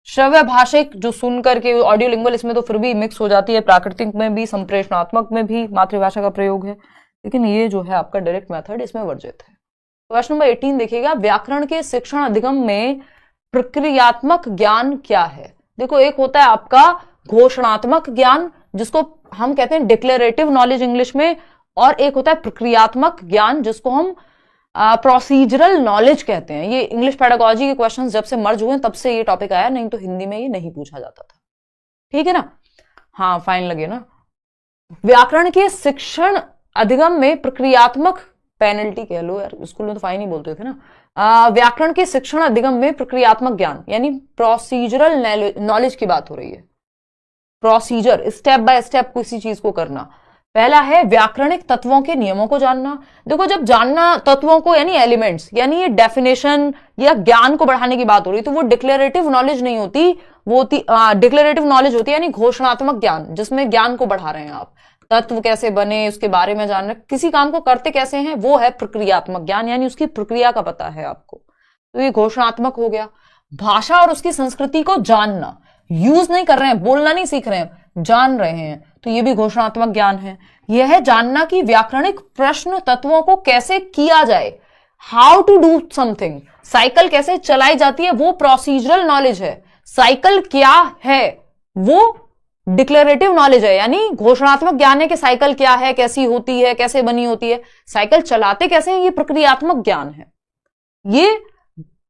श्रव्य भाषिक जो सुन करके, ऑडियो लिंगुअल, इसमें तो फिर भी मिक्स हो जाती है, प्राकृतिक में भी, संप्रेषणात्मक में भी मातृभाषा का प्रयोग है, लेकिन ये जो है आपका डायरेक्ट मेथड, इसमें वर्जित है। क्वेश्चन नंबर 18 देखिएगा, व्याकरण के शिक्षण अधिगम में प्रक्रियात्मक ज्ञान क्या है? देखो, एक होता है आपका घोषणात्मक ज्ञान, जिसको हम कहते हैं डिक्लेरेटिव नॉलेज इंग्लिश में, और एक होता है प्रक्रियात्मक ज्ञान, जिसको हम प्रोसीजरल नॉलेज कहते हैं। ये इंग्लिश पेडागोजी के क्वेश्चंस जब से मर्ज हुए तब से ये टॉपिक आया, नहीं तो हिंदी में ये नहीं पूछा जाता था, ठीक है ना। हाँ, फाइन लगे ना। व्याकरण के शिक्षण अधिगम में प्रक्रियात्मक, पेनल्टी कह लो यार, स्कूल में तो फाइन ही बोलते थे ना। व्याकरण के शिक्षण अधिगम में प्रक्रियात्मक ज्ञान यानी प्रोसीजरल नॉलेज की बात हो रही है। प्रोसीजर, स्टेप बाय स्टेप किसी चीज को करना। पहला है व्याकरणिक तत्वों के नियमों को जानना। देखो, जब जानना तत्वों को यानी एलिमेंट्स, यानी ये डेफिनेशन या ज्ञान को बढ़ाने की बात हो रही, तो वो डिक्लेरेटिव नॉलेज नहीं होती, वो होती डिक्लेरेटिव नॉलेज होती है, यानी घोषणात्मक ज्ञान, जिसमें ज्ञान को बढ़ा रहे हैं आप, तत्व कैसे बने उसके बारे में जानना, किसी काम को करते कैसे हैं, वो है प्रक्रियात्मक ज्ञान, यानी उसकी प्रक्रिया का पता है आपको, तो ये घोषणात्मक हो गया। भाषा और उसकी संस्कृति को जानना, यूज नहीं कर रहे हैं, बोलना नहीं सीख रहे हैं, जान रहे हैं, तो ये भी घोषणात्मक ज्ञान है। यह है जानना कि व्याकरणिक प्रश्न तत्वों को कैसे किया जाए, how to do something, cycle कैसे चलाई जाती है, वो प्रोसीजरल नॉलेज है। साइकिल क्या है, वो डिक्लेरेटिव नॉलेज है, यानी घोषणात्मक ज्ञान है कि साइकिल क्या है, कैसी होती है, कैसे बनी होती है, साइकिल चलाते कैसे हैं, ये प्रक्रियात्मक ज्ञान है। ये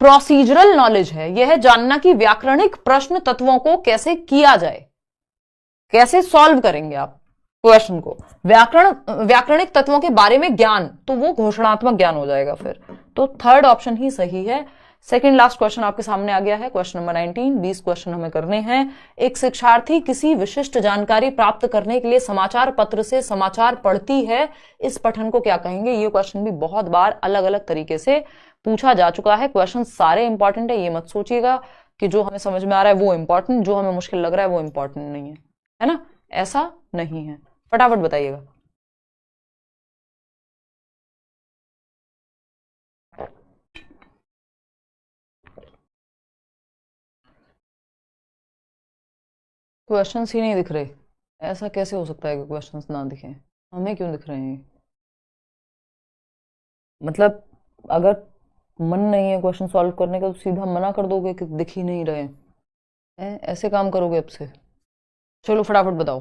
प्रोसीजरल नॉलेज है, यह है जानना कि व्याकरणिक प्रश्न तत्वों को कैसे किया जाए, कैसे सॉल्व करेंगे आप क्वेश्चन को। व्याकरणिक तत्वों के बारे में ज्ञान, तो वो घोषणात्मक ज्ञान हो जाएगा फिर। तो थर्ड ऑप्शन ही सही है। सेकंड लास्ट क्वेश्चन आपके सामने आ गया है, क्वेश्चन नंबर 19। 20 क्वेश्चन हमें करने हैं। एक शिक्षार्थी किसी विशिष्ट जानकारी प्राप्त करने के लिए समाचार पत्र से समाचार पढ़ती है, इस पठन को क्या कहेंगे? ये क्वेश्चन भी बहुत बार अलग अलग तरीके से पूछा जा चुका है, क्वेश्चन सारे इंपॉर्टेंट है, ये मत सोचिएगा कि जो हमें समझ में आ रहा है वो इंपॉर्टेंट, जो हमें मुश्किल लग रहा है वो इंपॉर्टेंट नहीं है ना, ऐसा नहीं है। फटाफट बताइएगा। क्वेश्चंस ही नहीं दिख रहे, ऐसा कैसे हो सकता है कि क्वेश्चंस ना दिखे? हमें क्यों दिख रहे हैं? मतलब अगर मन नहीं है क्वेश्चन सॉल्व करने का तो सीधा मना कर दोगे कि दिख ही नहीं रहे हैं, ऐसे काम करोगे अब से? चलो फटाफट बताओ।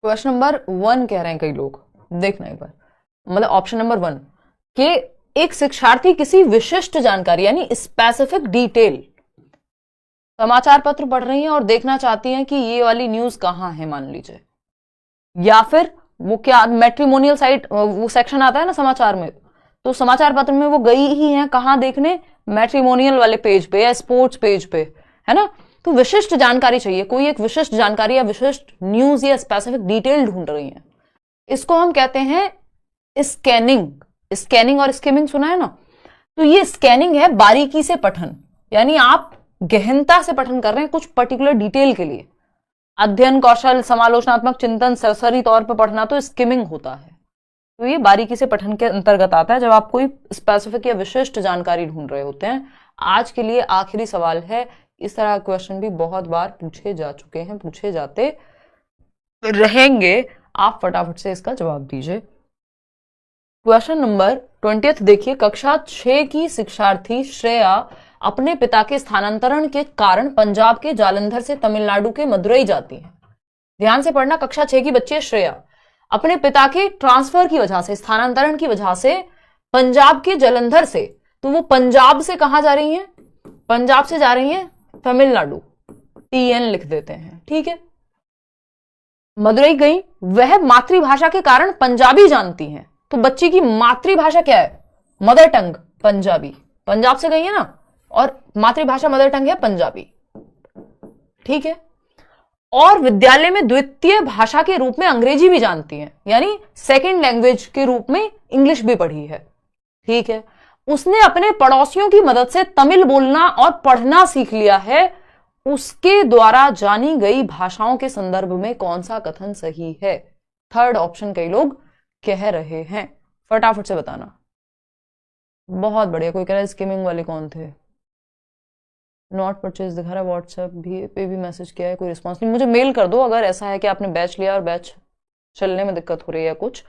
क्वेश्चन नंबर 1 कह रहे हैं कई लोग, देखना एक बार, मतलब ऑप्शन नंबर 1 कि एक शिक्षार्थी किसी विशिष्ट जानकारी यानी स्पेसिफिक डिटेल, समाचार पत्र पढ़ रही हैं और देखना चाहती हैं कि ये वाली न्यूज कहां है मान लीजिए, या फिर वो क्या मैट्रिमोनियल साइट वो सेक्शन आता है ना समाचार में, तो समाचार पत्र में वो गई ही है कहां देखने, मैट्रिमोनियल वाले पेज पे या स्पोर्ट्स पेज पे, है ना। तो विशिष्ट जानकारी चाहिए, कोई एक विशिष्ट जानकारी या विशिष्ट न्यूज या स्पेसिफिक डिटेल ढूंढ रही है, इसको हम कहते हैं स्कैनिंग। स्कैनिंग और स्किमिंग सुना है ना, तो ये स्कैनिंग है बारीकी से पठन, यानी आप गहनता से पठन कर रहे हैं कुछ पर्टिकुलर डिटेल के लिए, अध्ययन कौशल समालोचनात्मक चिंतन सरसरी तौर पर पढ़ना तो स्किमिंग होता है। तो ये बारीकी से पठन के अंतर्गत आता है जब आप कोई स्पेसिफिक या विशिष्ट जानकारी ढूंढ रहे होते हैं। आज के लिए आखिरी सवाल है, इस तरह के क्वेश्चन भी बहुत बार पूछे जा चुके हैं, पूछे जाते रहेंगे, आप फटाफट से इसका जवाब दीजिए। क्वेश्चन नंबर 20 देखिए, कक्षा 6 की शिक्षार्थी श्रेया अपने पिता के स्थानांतरण के कारण पंजाब के जालंधर से तमिलनाडु के मदुरई जाती है। ध्यान से पढ़ना, कक्षा 6 की बच्ची है श्रेया, अपने पिता के ट्रांसफर की वजह से, स्थानांतरण की वजह से पंजाब के जालंधर से, तो वो पंजाब से कहां जा रही हैं? पंजाब से जा रही हैं तमिलनाडु, TN लिख देते हैं, ठीक है। मदुरई गई, वह मातृभाषा के कारण पंजाबी जानती हैं, तो बच्ची की मातृभाषा क्या है? मदर टंग पंजाबी, पंजाब से गई है ना, और मातृभाषा मदर टंग है पंजाबी, ठीक है। और विद्यालय में द्वितीय भाषा के रूप में अंग्रेजी भी जानती हैं, यानी सेकंड लैंग्वेज के रूप में इंग्लिश भी पढ़ी है, ठीक है। उसने अपने पड़ोसियों की मदद से तमिल बोलना और पढ़ना सीख लिया है, उसके द्वारा जानी गई भाषाओं के संदर्भ में कौन सा कथन सही है? थर्ड ऑप्शन कई लोग कह रहे हैं, फटाफट से बताना। बहुत बढ़िया, कोई कह रहा है स्किमिंग वाले कौन थे? नॉट परचेज दिखा रहा है, व्हाट्सएप भी पे भी मैसेज किया है, कोई रिस्पांस नहीं। मुझे मेल कर दो अगर ऐसा है कि आपने बैच लिया और बैच चलने में दिक्कत हो रही है कुछ।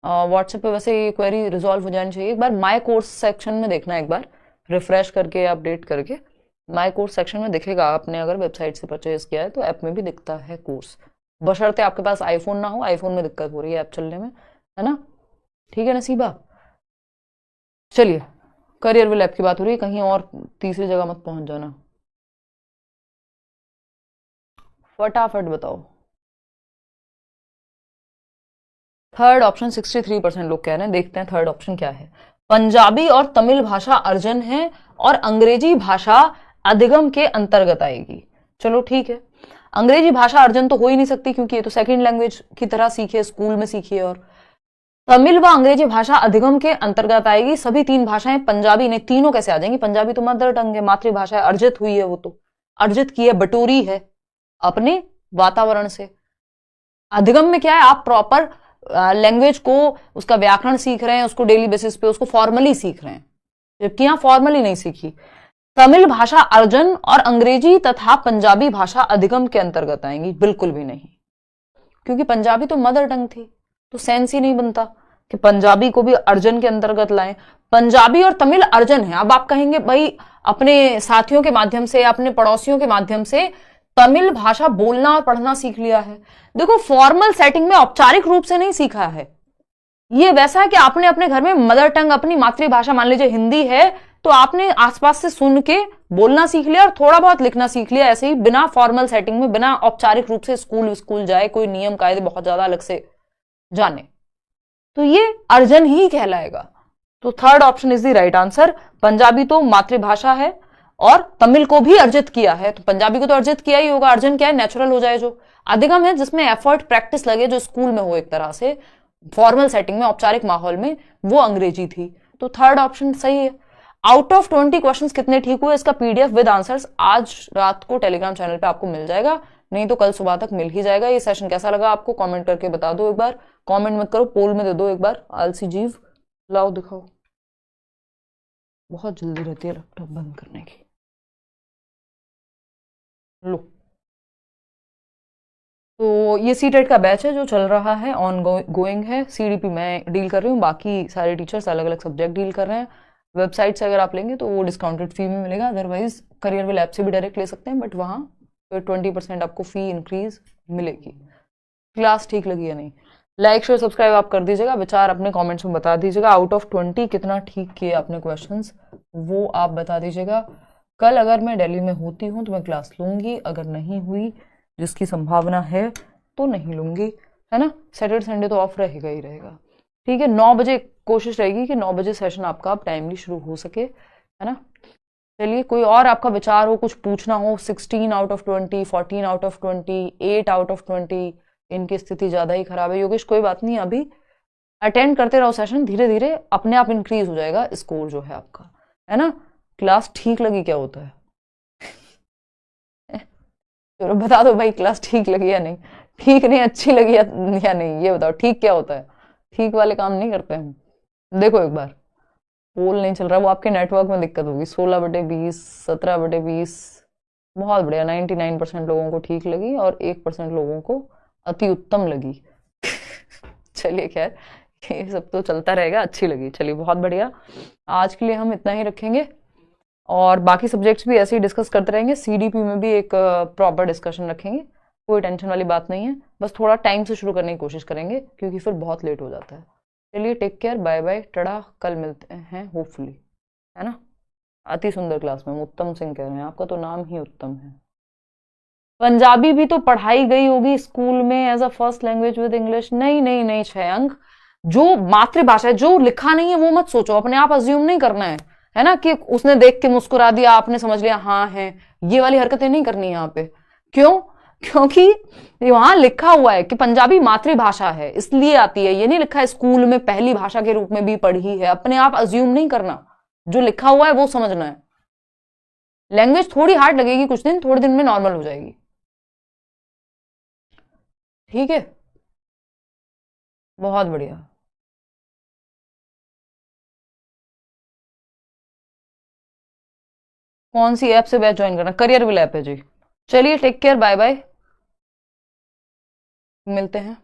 व्हाट्सएप पे वैसे ये क्वेरी रिजॉल्व हो जानी चाहिए। एक बार माय कोर्स सेक्शन में देखना, एक बार रिफ्रेश करके अपडेट करके माय कोर्स सेक्शन में दिखेगा, आपने अगर वेबसाइट से परचेज किया है तो ऐप में भी दिखता है कोर्स, बशर्ते आपके पास आईफोन ना हो, आईफोन में दिक्कत हो रही है ऐप चलने में, है ना, ठीक है नसीबा। चलिए, करियर विल ऐप की बात हो रही है, कहीं और तीसरी जगह मत पहुंच जाना, फटाफट बताओ। थर्ड ऑप्शन 63% लोग कह रहे हैं, देखते हैं थर्ड ऑप्शन क्या है। पंजाबी और तमिल भाषा अर्जन है और अंग्रेजी भाषा अधिगम के अंतर्गत आएगी। चलो ठीक है, अंग्रेजी भाषा अर्जन तो हो ही नहीं सकती क्योंकि ये तो सेकंड लैंग्वेज की तरह सीखी, स्कूल में सीखी है, और तमिल व अंग्रेजी भाषा अधिगम के अंतर्गत आएगी। सभी तीन भाषाएं पंजाबी नहीं, तीनों कैसे आ जाएंगी? पंजाबी तो मदर टंग है, मातृभाषा है, अर्जित हुई है, वो तो अर्जित की है, बटोरी है अपने वातावरण से। अधिगम में क्या है? आप प्रॉपर लैंग्वेज को, उसका व्याकरण सीख रहे हैं, उसको डेली बेसिस पे उसको फॉर्मली सीख रहे हैं, जबकि यहां फॉर्मली नहीं सीखी। तमिल भाषा अर्जन और अंग्रेजी तथा पंजाबी भाषा अधिगम के अंतर्गत आएंगी, बिल्कुल भी नहीं, क्योंकि पंजाबी तो मदर टंग थी, तो सेंस ही नहीं बनता कि पंजाबी को भी अर्जन के अंतर्गत लाएं। पंजाबी और तमिल अर्जन है। अब आप कहेंगे भाई अपने साथियों के माध्यम से, अपने पड़ोसियों के माध्यम से तमिल भाषा बोलना और पढ़ना सीख लिया है। देखो, फॉर्मल सेटिंग में औपचारिक रूप से नहीं सीखा है। ये वैसा है कि आपने अपने घर में मदर टंग, अपनी मातृभाषा मान लीजिए हिंदी है, तो आपने आसपास से सुन के बोलना सीख लिया और थोड़ा बहुत लिखना सीख लिया, ऐसे ही बिना फॉर्मल सेटिंग में, बिना औपचारिक रूप से स्कूल जाए, कोई नियम कायदे बहुत ज्यादा अलग से जाने, तो ये अर्जन ही कहलाएगा। तो third option is the right answer. Punjabi तो मातृभाषा है और तमिल को भी अर्जित किया है, तो पंजाबी को तो अर्जित किया ही होगा। अर्जन क्या है? नेचुरल हो जाए। जो अधिगम है जिसमें एफर्ट, प्रैक्टिस लगे, जो स्कूल में हो एक तरह से, फॉर्मल सेटिंग में, औपचारिक माहौल में, वो अंग्रेजी थी। तो थर्ड ऑप्शन सही है। आउट ऑफ 20 क्वेश्चंस कितने ठीक हुए, इसका पीडीएफ विद आंसर्स आज रात को टेलीग्राम चैनल पे आपको मिल जाएगा, नहीं तो कल सुबह तक मिल ही जाएगा। ये सेशन कैसा लगा आपको कमेंट करके बता दो एक बार, कमेंट मत करो, पोल में दे दो एक बार। आलसी जीव, लाओ दिखाओ, बहुत जल्दी रहती है लैपटॉप बंद करने की। लो, तो ये सीटेट का बैच है जो चल रहा है, ऑन गोइंग है। सीडीपी मैं डील कर रही हूँ, बाकी सारे टीचर्स अलग अलग सब्जेक्ट डील कर रहे हैं। वेबसाइट से अगर आप लेंगे तो वो डिस्काउंटेड फी में मिलेगा, अदरवाइज करियर विल ऐप से भी डायरेक्ट ले सकते हैं, बट वहाँ 20% आपको फी इंक्रीज मिलेगी। क्लास ठीक लगी या नहीं, लाइक शेयर सब्सक्राइब आप कर दीजिएगा, विचार अपने कमेंट्स में बता दीजिएगा। आउट ऑफ 20 कितना ठीक किए आपने क्वेश्चंस वो आप बता दीजिएगा। कल अगर मैं दिल्ली में होती हूँ तो मैं क्लास लूंगी, अगर नहीं हुई जिसकी संभावना है तो नहीं लूंगी, है ना। सैटरडे संडे तो ऑफ रहेगा ही रहेगा, ठीक है। 9 बजे कोशिश रहेगी कि 9 बजे सेशन आपका टाइमली शुरू हो सके, है ना। चलिए, कोई और आपका विचार हो, कुछ पूछना हो, 16 out of 20, 14 out of 20, 8 out of 20, इनकी स्थिति ज्यादा ही खराब है। योगेश कोई बात नहीं, अभी अटेंड करते रहो सेशन, धीरे धीरे अपने आप इंक्रीज हो जाएगा स्कोर जो है आपका, है ना। क्लास ठीक लगी क्या होता है चलो बता दो भाई, क्लास ठीक लगी या नहीं, ठीक नहीं अच्छी लगी या नहीं, ये बताओ ठीक क्या होता है। ठीक वाले काम नहीं करते हम। देखो एक बार, पोल नहीं चल रहा, वो आपके नेटवर्क में दिक्कत होगी। 16/20, 17/20, बहुत बढ़िया। 99% लोगों को ठीक लगी और 1% लोगों को अति उत्तम लगी चलिए खैर, ये सब तो चलता रहेगा, अच्छी लगी, चलिए बहुत बढ़िया। आज के लिए हम इतना ही रखेंगे और बाकी सब्जेक्ट्स भी ऐसे ही डिस्कस करते रहेंगे। सीडीपी में भी एक प्रॉपर डिस्कशन रखेंगे, कोई टेंशन वाली बात नहीं है, बस थोड़ा टाइम से शुरू करने की कोशिश करेंगे क्योंकि फिर बहुत लेट हो जाता है। चलिए टेक केयर, बाय बाय, टड़ा, कल मिलते हैं होपफुली, है ना। अति सुंदर क्लास में उत्तम सिंह कह रहे हैं, आपका तो नाम ही उत्तम है। पंजाबी भी तो पढ़ाई गई होगी स्कूल में as a first language with English. नहीं नहीं नहीं छयंक, जो मातृभाषा है, जो लिखा नहीं है वो मत सोचो, अपने आप अज्यूम नहीं करना है ना, कि उसने देख के मुस्कुरा दिया आपने समझ लिया हाँ है, ये वाली हरकतें नहीं करनी यहाँ पे। क्यों? क्योंकि वहां लिखा हुआ है कि पंजाबी मातृभाषा है इसलिए आती है, ये नहीं लिखा है स्कूल में पहली भाषा के रूप में भी पढ़ी है। अपने आप अज्यूम नहीं करना, जो लिखा हुआ है वो समझना है। लैंग्वेज थोड़ी हार्ड लगेगी कुछ दिन, थोड़े दिन में नॉर्मल हो जाएगी, ठीक है। बहुत बढ़िया। कौन सी ऐप से बैच ज्वाइन करना? करियर विल ऐप है जी। चलिए टेक केयर, बाय बाय, मिलते हैं।